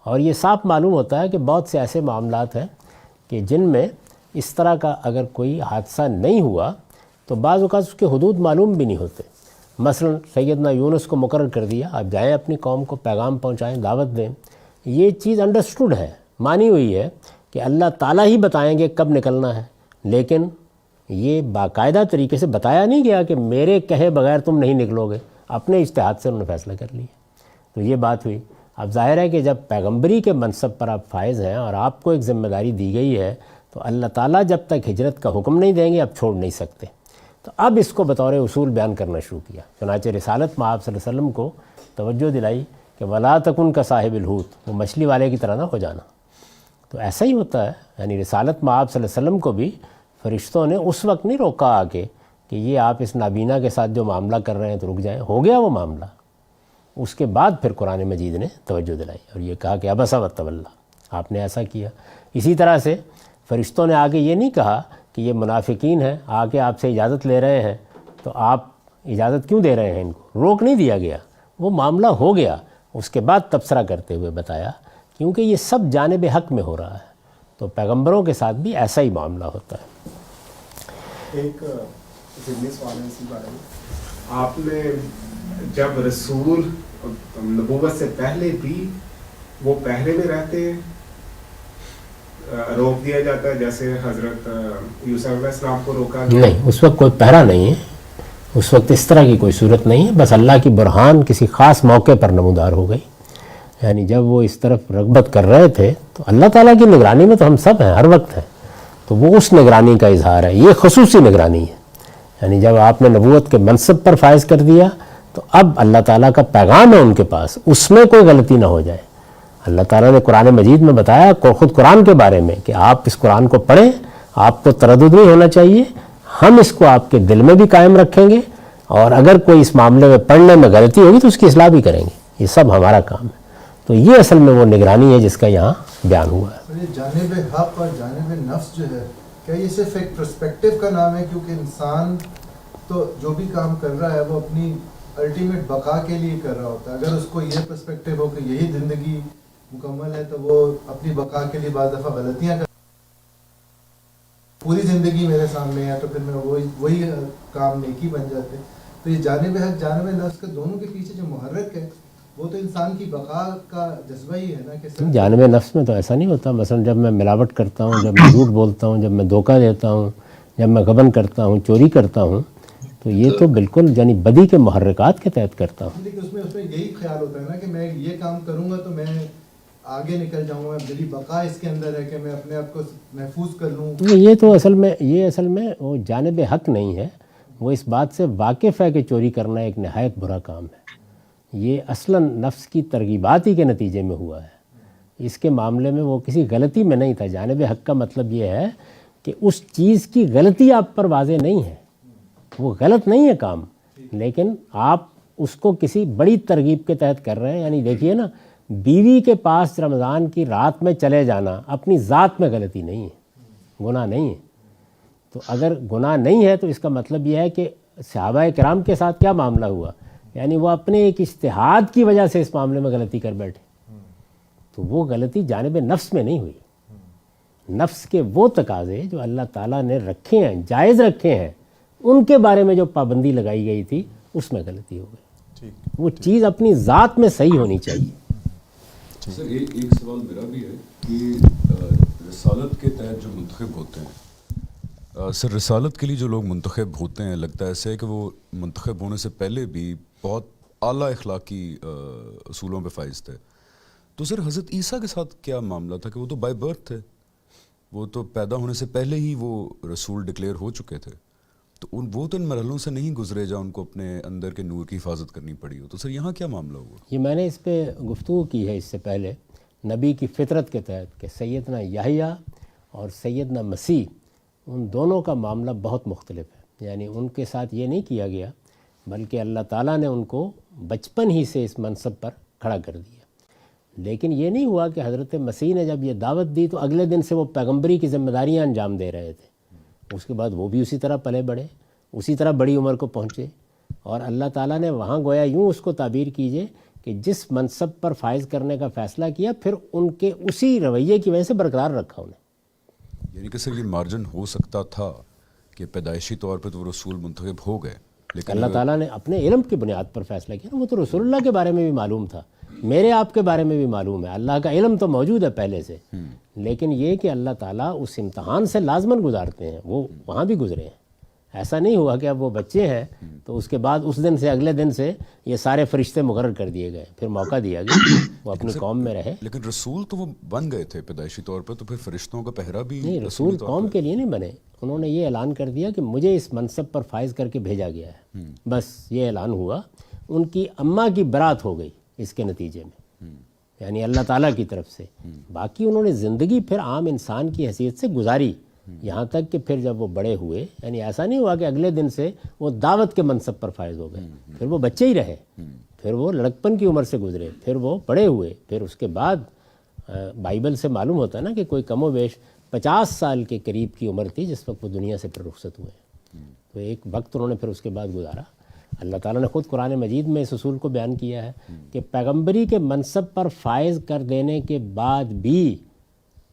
اور یہ صاف معلوم ہوتا ہے کہ بہت سے ایسے معاملات ہیں کہ جن میں اس طرح کا اگر کوئی حادثہ نہیں ہوا تو بعض اوقات اس کے حدود معلوم بھی نہیں ہوتے. مثلا سیدنا یونس کو مقرر کر دیا, آپ جائیں اپنی قوم کو پیغام پہنچائیں, دعوت دیں. یہ چیز انڈرسٹوڈ ہے, مانی ہوئی ہے کہ اللہ تعالیٰ ہی بتائیں گے کب نکلنا ہے, لیکن یہ باقاعدہ طریقے سے بتایا نہیں گیا کہ میرے کہے بغیر تم نہیں نکلو گے. اپنے اجتہاد سے انہوں نے فیصلہ کر لیا. تو یہ بات ہوئی. اب ظاہر ہے کہ جب پیغمبری کے منصب پر آپ فائز ہیں اور آپ کو ایک ذمہ داری دی گئی ہے تو اللہ تعالیٰ جب تک ہجرت کا حکم نہیں دیں گے اب چھوڑ نہیں سکتے. تو اب اس کو بطور اصول بیان کرنا شروع کیا. چنانچہ رسالت میں آپ صلی اللہ علیہ وسلم کو توجہ دلائی کہ ولا تکن کا صاحب الحوت, وہ مچھلی والے کی طرح نہ ہو جانا. تو ایسا ہی ہوتا ہے, یعنی رسالت میں آپ صلی اللہ علیہ وسلم کو بھی فرشتوں نے اس وقت نہیں روکا آ کے کہ یہ آپ اس نابینا کے ساتھ جو معاملہ کر رہے ہیں تو رک جائیں. ہو گیا وہ معاملہ. اس کے بعد پھر قرآن مجید نے توجہ دلائی اور یہ کہا کہ ابس وتولی, آپ نے ایسا کیا. اسی طرح سے فرشتوں نے آگے یہ نہیں کہا کہ یہ منافقین ہیں, آ کے آپ سے اجازت لے رہے ہیں تو آپ اجازت کیوں دے رہے ہیں ان کو. روک نہیں دیا گیا, وہ معاملہ ہو گیا. اس کے بعد تبصرہ کرتے ہوئے بتایا کیونکہ یہ سب جانب حق میں ہو رہا ہے, تو پیغمبروں کے ساتھ بھی ایسا ہی معاملہ ہوتا ہے. ایک ضمنی سوال ہے اسی بارے میں, آپ نے جب رسول نبوت سے پہلے بھی وہ پہلے میں رہتے ہیں, روک دیا جاتا ہے جیسے حضرت یوسف علیہ السلام کو روکا گیا؟ نہیں, اس وقت کوئی پہرا نہیں ہے, اس وقت اس طرح کی کوئی صورت نہیں ہے. بس اللہ کی برہان کسی خاص موقع پر نمودار ہو گئی. یعنی جب وہ اس طرف رغبت کر رہے تھے تو اللہ تعالیٰ کی نگرانی میں تو ہم سب ہیں, ہر وقت ہیں, تو وہ اس نگرانی کا اظہار ہے. یہ خصوصی نگرانی ہے. یعنی جب آپ نے نبوت کے منصب پر فائز کر دیا تو اب اللہ تعالیٰ کا پیغام ہے ان کے پاس, اس میں کوئی غلطی نہ ہو جائے. اللہ تعالیٰ نے قرآن مجید میں بتایا خود قرآن کے بارے میں کہ آپ اس قرآن کو پڑھیں, آپ کو تردد نہیں ہونا چاہیے, ہم اس کو آپ کے دل میں بھی قائم رکھیں گے, اور اگر کوئی اس معاملے میں پڑھنے میں غلطی ہوگی تو اس کی اصلاح بھی کریں گے. یہ سب ہمارا کام ہے. تو یہ اصل میں وہ نگرانی ہے جس کا یہاں بیان ہوا ہے. جانب حق اور جانب نفس جو ہے, کیا یہ صرف ایک پرسپیکٹیو کا نام ہے؟ کیونکہ انسان تو جو بھی کام کر رہا ہے وہ اپنی الٹیمیٹ بقا کے لیے کر رہا ہوتا ہے. اگر اس کو یہ پرسپیکٹیو ہو کہ یہی زندگی مکمل ہے تو وہ اپنی بقا کے لیے بعض دفعہ غلطیاں کر, پوری زندگی میرے سامنے ہے تو پھر میں وہی کام نیکی بن جاتے. تو یہ جانب حق جانب نفس کے دونوں کے پیچھے جو محرک ہے وہ تو انسان کی بقا کا جذبہ ہی ہے نا. کہ جانب نفس میں تو ایسا نہیں ہوتا. مثلا جب میں ملاوٹ کرتا ہوں, جب میں جھوٹ بولتا ہوں, جب میں دھوکہ دیتا ہوں, جب میں غبن کرتا ہوں, چوری کرتا ہوں, تو یہ تو بالکل یعنی بدی کے محرکات کے تحت کرتا ہوں. لیکن اس میں یہی خیال ہوتا ہے نا کہ میں یہ کام کروں گا تو میں آگے نکل جاؤں گا, میری بقا اس کے اندر ہے کہ میں اپنے آپ کو محفوظ کر لوں. یہ تو اصل میں وہ جانب حق نہیں ہے. وہ اس بات سے واقف ہے کہ چوری کرنا ایک نہایت برا کام ہے. یہ اصلاً نفس کی ترغیبات ہی کے نتیجے میں ہوا ہے. اس کے معاملے میں وہ کسی غلطی میں نہیں تھا. جانب حق کا مطلب یہ ہے کہ اس چیز کی غلطی آپ پر واضح نہیں ہے, وہ غلط نہیں ہے کام, لیکن آپ اس کو کسی بڑی ترغیب کے تحت کر رہے ہیں. یعنی دیکھیے نا, بیوی کے پاس رمضان کی رات میں چلے جانا اپنی ذات میں غلطی نہیں ہے، گناہ نہیں ہے۔ تو اگر گناہ نہیں ہے تو اس کا مطلب یہ ہے کہ صحابہ کرام کے ساتھ کیا معاملہ ہوا، یعنی وہ اپنے ایک اجتہاد کی وجہ سے اس معاملے میں غلطی کر بیٹھے، تو وہ غلطی جانب نفس میں نہیں ہوئی۔ نفس کے وہ تقاضے جو اللہ تعالیٰ نے رکھے ہیں، جائز رکھے ہیں، ان کے بارے میں جو پابندی لگائی گئی تھی اس میں غلطی ہو گئی۔ وہ چیز اپنی ذات میں صحیح ہونی چاہیے۔ سر ایک سوال میرا بھی ہے کہ رسالت کے تحت جو منتخب ہوتے ہیں، سر رسالت کے لیے جو لوگ منتخب ہوتے ہیں، لگتا ہے ایسے ہے کہ وہ منتخب ہونے سے پہلے بھی بہت اعلیٰ اخلاقی اصولوں پہ فائز تھے۔ تو سر حضرت عیسیٰ کے ساتھ کیا معاملہ تھا کہ وہ تو بائی برتھ تھے، وہ تو پیدا ہونے سے پہلے ہی وہ رسول ڈکلیئر ہو چکے تھے، تو وہ تو ان مرحلوں سے نہیں گزرے جہاں ان کو اپنے اندر کے نور کی حفاظت کرنی پڑی ہو۔ تو سر یہاں کیا معاملہ ہوا؟ یہ میں نے اس پہ گفتگو کی ہے اس سے پہلے، نبی کی فطرت کے تحت کہ سیدنا یحییٰ اور سیدنا مسیح، ان دونوں کا معاملہ بہت مختلف ہے۔ یعنی ان کے ساتھ یہ نہیں کیا گیا، بلکہ اللہ تعالیٰ نے ان کو بچپن ہی سے اس منصب پر کھڑا کر دیا۔ لیکن یہ نہیں ہوا کہ حضرت مسیح نے جب یہ دعوت دی تو اگلے دن سے وہ پیغمبری کی ذمہ داریاں انجام دے رہے تھے، اس کے بعد وہ بھی اسی طرح پلے بڑھے، اسی طرح بڑی عمر کو پہنچے، اور اللہ تعالیٰ نے وہاں گویا یوں اس کو تعبیر کیجئے کہ جس منصب پر فائز کرنے کا فیصلہ کیا پھر ان کے اسی رویے کی وجہ سے برقرار رکھا انہیں۔ یعنی کہ سر یہ مارجن ہو سکتا تھا کہ پیدائشی طور پہ تو وہ رسول منتخب ہو گئے، لیکن اللہ تعالیٰ نے اپنے علم کی بنیاد پر فیصلہ کیا۔ وہ تو رسول اللہ کے بارے میں بھی معلوم تھا، میرے آپ کے بارے میں بھی معلوم ہے، اللہ کا علم تو موجود ہے پہلے سے، لیکن یہ کہ اللہ تعالیٰ اس امتحان سے لازماً گزارتے ہیں، وہ وہاں بھی گزرے ہیں۔ ایسا نہیں ہوا کہ اب وہ بچے ہیں تو اس کے بعد اس دن سے اگلے دن سے یہ سارے فرشتے مقرر کر دیے گئے، پھر موقع دیا گیا وہ اپنی قوم میں رہے۔ لیکن رسول تو وہ بن گئے تھے پیدائشی طور پہ، تو پھر فرشتوں کا پہرا بھی نہیں، رسول قوم کے لیے نہیں بنے، انہوں نے یہ اعلان کر دیا کہ مجھے اس منصب پر فائز کر کے بھیجا گیا ہے، بس یہ اعلان ہوا۔ ان کی اماں کی برات ہو گئی اس کے نتیجے میں، یعنی اللہ تعالیٰ کی طرف سے۔ باقی انہوں نے زندگی پھر عام انسان کی حیثیت سے گزاری، یہاں تک کہ پھر جب وہ بڑے ہوئے، یعنی ایسا نہیں ہوا کہ اگلے دن سے وہ دعوت کے منصب پر فائز ہو گئے، پھر وہ بچے ہی رہے، پھر وہ لڑکپن کی عمر سے گزرے، پھر وہ بڑے ہوئے، پھر اس کے بعد بائبل سے معلوم ہوتا ہے نا کہ کوئی کم و بیش 50 سال کے قریب کی عمر تھی جس وقت وہ دنیا سے پھر رخصت ہوئے، تو ایک وقت انہوں نے پھر اس کے بعد گزارا۔ اللہ تعالیٰ نے خود قرآن مجید میں اس اصول کو بیان کیا ہے کہ پیغمبری کے منصب پر فائز کر دینے کے بعد بھی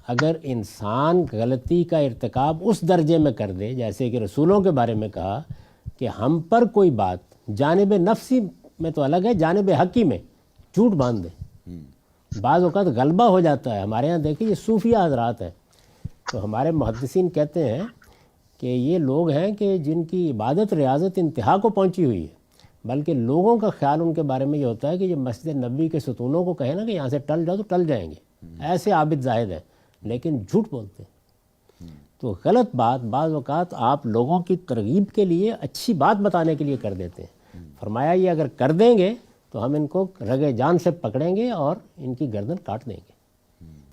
اگر انسان غلطی کا ارتکاب اس درجے میں کر دے، جیسے کہ رسولوں کے بارے میں کہا کہ ہم پر کوئی بات جانب نفسی میں تو الگ ہے، جانب حقی میں جھوٹ باندھ دے، بعض اوقات غلبہ ہو جاتا ہے۔ ہمارے ہاں دیکھیں یہ صوفیہ حضرات ہیں، تو ہمارے محدثین کہتے ہیں کہ یہ لوگ ہیں کہ جن کی عبادت ریاضت انتہا کو پہنچی ہوئی ہے، بلکہ لوگوں کا خیال ان کے بارے میں یہ ہوتا ہے کہ یہ مسجد نبوی کے ستونوں کو کہیں نا کہ یہاں سے ٹل جاؤ تو ٹل جائیں گے، ایسے عابد زاہد ہیں، لیکن جھوٹ بولتے ہیں۔ تو غلط بات بعض اوقات آپ لوگوں کی ترغیب کے لیے اچھی بات بتانے کے لیے کر دیتے ہیں، فرمایا یہ اگر کر دیں گے تو ہم ان کو رگے جان سے پکڑیں گے اور ان کی گردن کاٹ دیں گے۔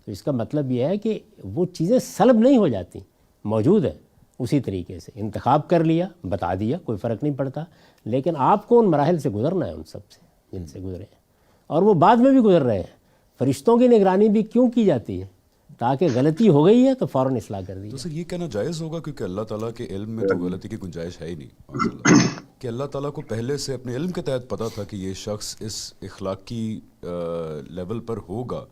تو اس کا مطلب یہ ہے کہ وہ چیزیں سلب نہیں ہو جاتی، موجود ہے اسی طریقے سے، انتخاب کر لیا، بتا دیا، کوئی فرق نہیں پڑتا، لیکن آپ کو ان مراحل سے گزرنا ہے، ان سب سے جن سے گزرے ہیں، اور وہ بعد میں بھی گزر رہے ہیں۔ فرشتوں کی نگرانی بھی کیوں کی جاتی ہے؟ تاکہ غلطی ہو گئی ہے تو فوراً اصلاح کر دی۔ تو سر یہ کہنا جائز ہوگا کیونکہ اللہ تعالیٰ کے علم میں تو غلطی کی گنجائش ہے ہی نہیں، ماشاء اللہ، کہ اللہ تعالیٰ کو پہلے سے اپنے علم کے تحت پتہ تھا کہ یہ شخص اس اخلاقی لیول پر ہوگا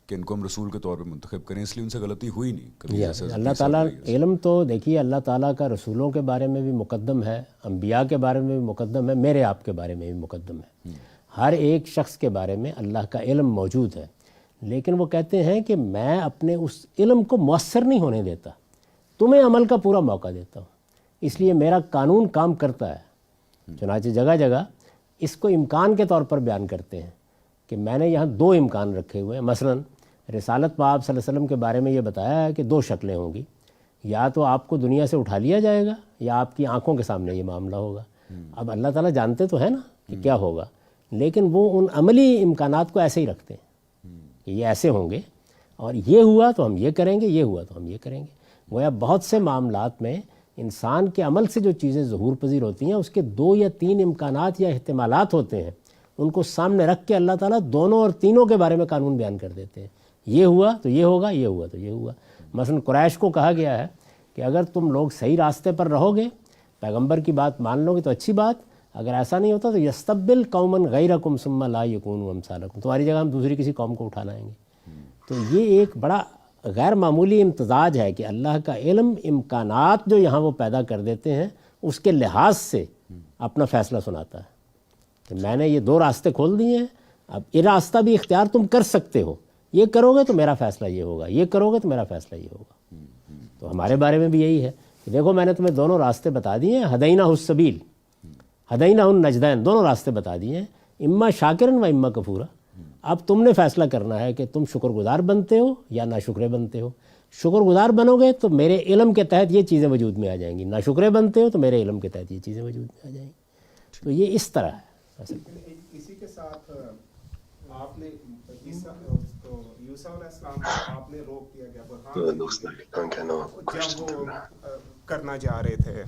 کہ ان کو ہم رسول کے طور پہ منتخب کریں، اس لیے ان سے غلطی ہوئی نہیں کبھی۔ اللہ تعالیٰ علم تو دیکھیے، اللہ تعالیٰ کا رسولوں کے بارے میں بھی مقدم ہے، انبیاء کے بارے میں بھی مقدم ہے، میرے آپ کے بارے میں بھی مقدم ہے، ہر ایک شخص کے بارے میں اللہ کا علم موجود ہے، لیکن وہ کہتے ہیں کہ میں اپنے اس علم کو مؤثر نہیں ہونے دیتا، تمہیں عمل کا پورا موقع دیتا ہوں، اس لیے میرا قانون کام کرتا ہے۔ چنانچہ جگہ جگہ اس کو امکان کے طور پر بیان کرتے ہیں کہ میں نے یہاں 2 امکان رکھے ہوئے ہیں۔ مثلاً رسالت میں آپ صلی اللہ علیہ وسلم کے بارے میں یہ بتایا ہے کہ 2 شکلیں ہوں گی، یا تو آپ کو دنیا سے اٹھا لیا جائے گا یا آپ کی آنکھوں کے سامنے یہ معاملہ ہوگا۔ اب اللہ تعالیٰ جانتے تو ہے نا کہ کیا ہوگا، لیکن وہ ان عملی امکانات کو ایسے ہی رکھتے ہیں کہ یہ ایسے ہوں گے، اور یہ ہوا تو ہم یہ کریں گے، یہ ہوا تو ہم یہ کریں گے۔ گویا بہت سے معاملات میں انسان کے عمل سے جو چیزیں ظہور پذیر ہوتی ہیں اس کے 2 یا 3 امکانات یا احتمالات ہوتے ہیں، ان کو سامنے رکھ کے اللہ تعالیٰ دونوں اور تینوں کے بارے میں قانون بیان کر دیتے ہیں. یہ ہوا تو یہ ہوگا, یہ ہوا تو یہ ہوا. مثلا قریش کو کہا گیا ہے کہ اگر تم لوگ صحیح راستے پر رہو گے, پیغمبر کی بات مان لو گے تو اچھی بات, اگر ایسا نہیں ہوتا تو یستبدل قوما غیرکم ثم لا یکونوا امثالکم, تمہاری جگہ ہم دوسری کسی قوم کو اٹھا لائیں گے. تو یہ ایک بڑا غیر معمولی امتزاج ہے کہ اللہ کا علم امکانات جو یہاں وہ پیدا کر دیتے ہیں اس کے لحاظ سے اپنا فیصلہ سناتا ہے. تو میں نے یہ 2 راستے کھول دیے ہیں, اب یہ راستہ بھی اختیار تم کر سکتے ہو, یہ کرو گے تو میرا فیصلہ یہ ہوگا, یہ کرو گے تو میرا فیصلہ یہ ہوگا. تو ہمارے بارے میں بھی یہی ہے کہ دیکھو میں نے تمہیں دونوں راستے بتا دیے ہیں, ہدینہ السبیل ہدینہ النجدین, دونوں راستے بتا دیے ہیں, اما شاکرن و اما کفورا. اب تم نے فیصلہ کرنا ہے کہ تم شکر گزار بنتے ہو یا ناشکرے بنتے ہو. شکر گزار بنو گے تو میرے علم کے تحت یہ چیزیں وجود میں آ جائیں گی, ناشکرے بنتے ہو تو میرے علم کے تحت یہ چیزیں وجود میں آ جائیں گی. تو یہ اس طرح ہے. اسی کے ساتھ آپ نے یوسف علیہ السلام کو آپ نے روک دیا گیا جب وہ کرنا چاہ رہے تھے,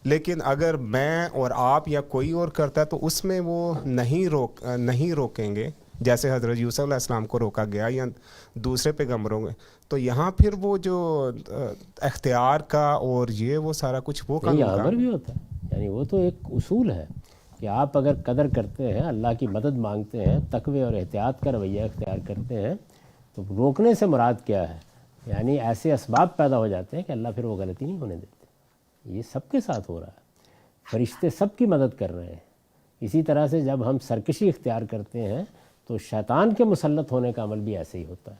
لیکن اگر میں اور آپ یا کوئی اور کرتا ہے تو اس میں وہ نہیں روکیں گے, جیسے حضرت یوسف علیہ السلام کو روکا گیا یا دوسرے پیغمبروں میں. تو یہاں پھر وہ جو اختیار کا اور یہ وہ سارا کچھ وہ قانون یہاں پر بھی ہوتا ہے. یعنی وہ تو ایک اصول ہے کہ آپ اگر قدر کرتے ہیں, اللہ کی مدد مانگتے ہیں, تقوی اور احتیاط کا رویہ اختیار کرتے ہیں, تو روکنے سے مراد کیا ہے؟ یعنی ایسے اسباب پیدا ہو جاتے ہیں کہ اللہ پھر وہ غلطی نہیں ہونے دیتے. یہ سب کے ساتھ ہو رہا ہے, فرشتے سب کی مدد کر رہے ہیں. اسی طرح سے جب ہم سرکشی اختیار کرتے ہیں تو شیطان کے مسلط ہونے کا عمل بھی ایسے ہی ہوتا ہے.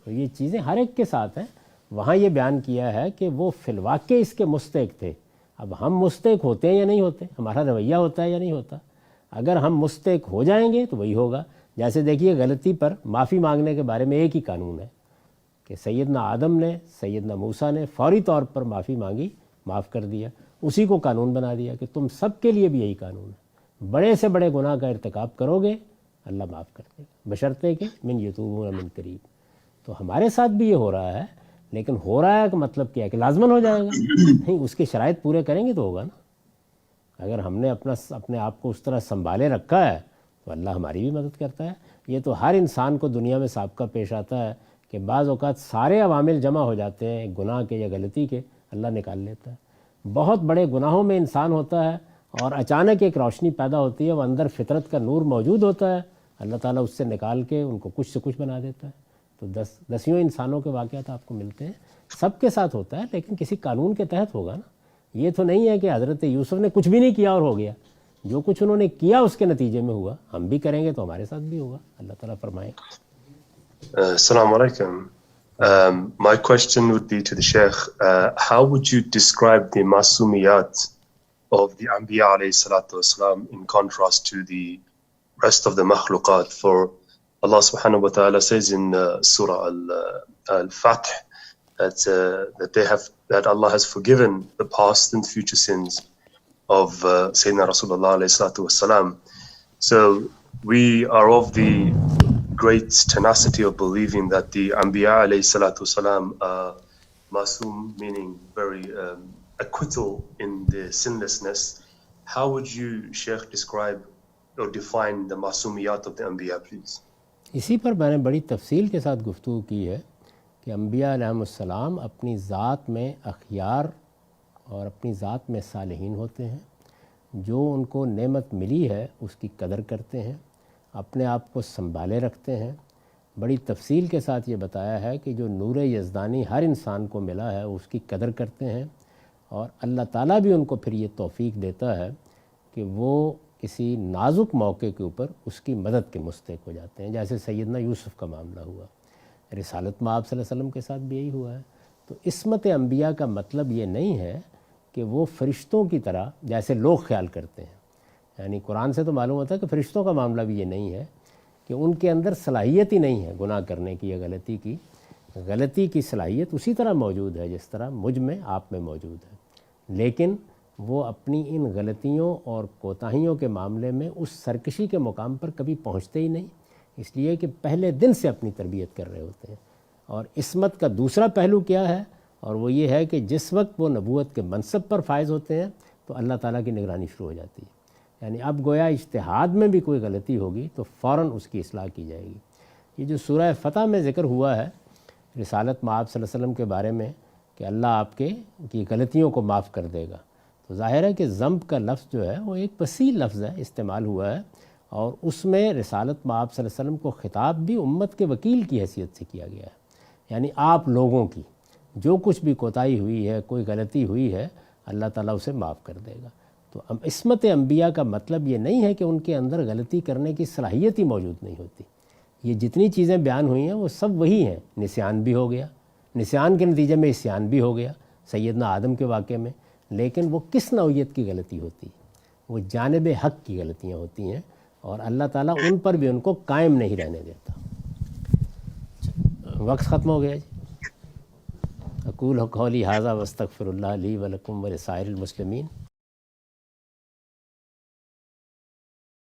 تو یہ چیزیں ہر ایک کے ساتھ ہیں. وہاں یہ بیان کیا ہے کہ وہ فی الواقع اس کے مستحق تھے. اب ہم مستحق ہوتے ہیں یا نہیں ہوتے, ہمارا رویہ ہوتا ہے یا نہیں ہوتا. اگر ہم مستحق ہو جائیں گے تو وہی ہوگا. جیسے دیکھیے غلطی پر معافی مانگنے کے بارے میں ایک ہی قانون ہے کہ سیدنا آدم نے, سیدنا موسیٰ نے فوری طور پر معافی مانگی, معاف کر دیا. اسی کو قانون بنا دیا کہ تم سب کے لیے بھی یہی قانون ہے. بڑے سے بڑے گناہ کا ارتکاب کرو گے اللہ معاف کر دے گا, بشرطے کہ من یتوبون من قریب. تو ہمارے ساتھ بھی یہ ہو رہا ہے, لیکن ہو رہا ہے کہ مطلب کیا ہے کہ لازماً ہو جائے گا نہیں, اس کے شرائط پورے کریں گے تو ہوگا نا. اگر ہم نے اپنے آپ کو اس طرح سنبھالے رکھا ہے تو اللہ ہماری بھی مدد کرتا ہے. یہ تو ہر انسان کو دنیا میں سابقہ پیش آتا ہے کہ بعض اوقات سارے عوامل جمع ہو جاتے ہیں گناہ کے یا غلطی کے, اللہ نکال لیتا ہے. بہت بڑے گناہوں میں انسان ہوتا ہے اور اچانک ایک روشنی پیدا ہوتی ہے, وہ اندر فطرت کا نور موجود ہوتا ہے, اللہ تعالیٰ اس سے نکال کے ان کو کچھ سے کچھ بنا دیتا ہے. تو دسیوں انسانوں کے واقعات آپ کو ملتے ہیں, سب کے ساتھ ہوتا ہے, لیکن کسی قانون کے تحت ہوگا نا. یہ تو نہیں ہے کہ حضرت یوسف نے کچھ بھی نہیں کیا اور ہو گیا. جو کچھ انہوں نے کیا اس کے نتیجے میں ہوا, ہم بھی کریں گے تو ہمارے ساتھ بھی ہوگا. اللہ تعالیٰ فرمائے. Assalamu alaikum. My question would be to the Sheikh, how would you describe the masumiyat of the Anbiya alayhi salatu wasalam in contrast to the rest of the makhluqat? For Allah subhanahu wa ta'ala says in Surah Al-Fath that Allah has forgiven the past and future sins of Sayyidina Rasulullah alayhi salatu wasalam. So we are of the great tenacity of believing that the Anbiya alayhi salatu wasalam are masum, meaning very acquittal in the sinlessness. How would you, Sheikh, describe or define the masumiyat of the Anbiya, please? اسی پر میں نے بڑی تفصیل کے ساتھ گفتگو کی ہے کہ انبیاء علیہم السلام اپنی ذات میں اخیار اور اپنی ذات میں صالحین ہوتے ہیں. جو ان کو نعمت ملی ہے اس کی قدر کرتے ہیں, اپنے آپ کو سنبھالے رکھتے ہیں. بڑی تفصیل کے ساتھ یہ بتایا ہے کہ جو نور یزدانی ہر انسان کو ملا ہے اس کی قدر کرتے ہیں, اور اللہ تعالیٰ بھی ان کو پھر یہ توفیق دیتا ہے کہ وہ کسی نازک موقع کے اوپر اس کی مدد کے مستحق ہو جاتے ہیں. جیسے سیدنا یوسف کا معاملہ ہوا, رسالت میں آپ صلی اللہ علیہ وسلم کے ساتھ بھی یہی ہوا ہے. تو عصمت انبیاء کا مطلب یہ نہیں ہے کہ وہ فرشتوں کی طرح جیسے لوگ خیال کرتے ہیں. یعنی قرآن سے تو معلوم ہوتا ہے کہ فرشتوں کا معاملہ بھی یہ نہیں ہے کہ ان کے اندر صلاحیت ہی نہیں ہے گناہ کرنے کی یا غلطی کی. غلطی کی صلاحیت اسی طرح موجود ہے جس طرح مجھ میں آپ میں موجود ہے, لیکن وہ اپنی ان غلطیوں اور کوتاہیوں کے معاملے میں اس سرکشی کے مقام پر کبھی پہنچتے ہی نہیں, اس لیے کہ پہلے دن سے اپنی تربیت کر رہے ہوتے ہیں. اور عصمت کا دوسرا پہلو کیا ہے, اور وہ یہ ہے کہ جس وقت وہ نبوت کے منصب پر فائز ہوتے ہیں تو اللہ تعالیٰ کی نگرانی شروع ہو جاتی ہے. یعنی اب گویا اجتہاد میں بھی کوئی غلطی ہوگی تو فوراً اس کی اصلاح کی جائے گی۔ یہ جو سورہ فتح میں ذکر ہوا ہے رسالت مآب صلی اللہ علیہ وسلم کے بارے میں کہ اللہ آپ کی غلطیوں کو معاف کر دے گا، تو ظاہر ہے کہ ذنب کا لفظ جو ہے وہ ایک وسیع لفظ ہے، استعمال ہوا ہے، اور اس میں رسالت مآب صلی اللہ علیہ وسلم کو خطاب بھی امت کے وکیل کی حیثیت سے کیا گیا ہے، یعنی آپ لوگوں کی جو کچھ بھی کوتاہی ہوئی ہے، کوئی غلطی ہوئی ہے، اللہ تعالیٰ اسے معاف کر دے گا۔ تو عصمت انبیاء کا مطلب یہ نہیں ہے کہ ان کے اندر غلطی کرنے کی صلاحیت ہی موجود نہیں ہوتی۔ یہ جتنی چیزیں بیان ہوئی ہیں وہ سب وہی ہیں، نسیان بھی ہو گیا، نسیان کے نتیجے میں عصیان بھی ہو گیا سیدنا آدم کے واقعے میں، لیکن وہ کس نوعیت کی غلطی ہوتی ہے؟ وہ جانب حق کی غلطیاں ہوتی ہیں، اور اللہ تعالیٰ ان پر بھی ان کو قائم نہیں رہنے دیتا۔ وقت ختم ہو گیا جی۔ اقول قولی ھذا واستغفر اللہ لی ولکم ولسائر المسلمین۔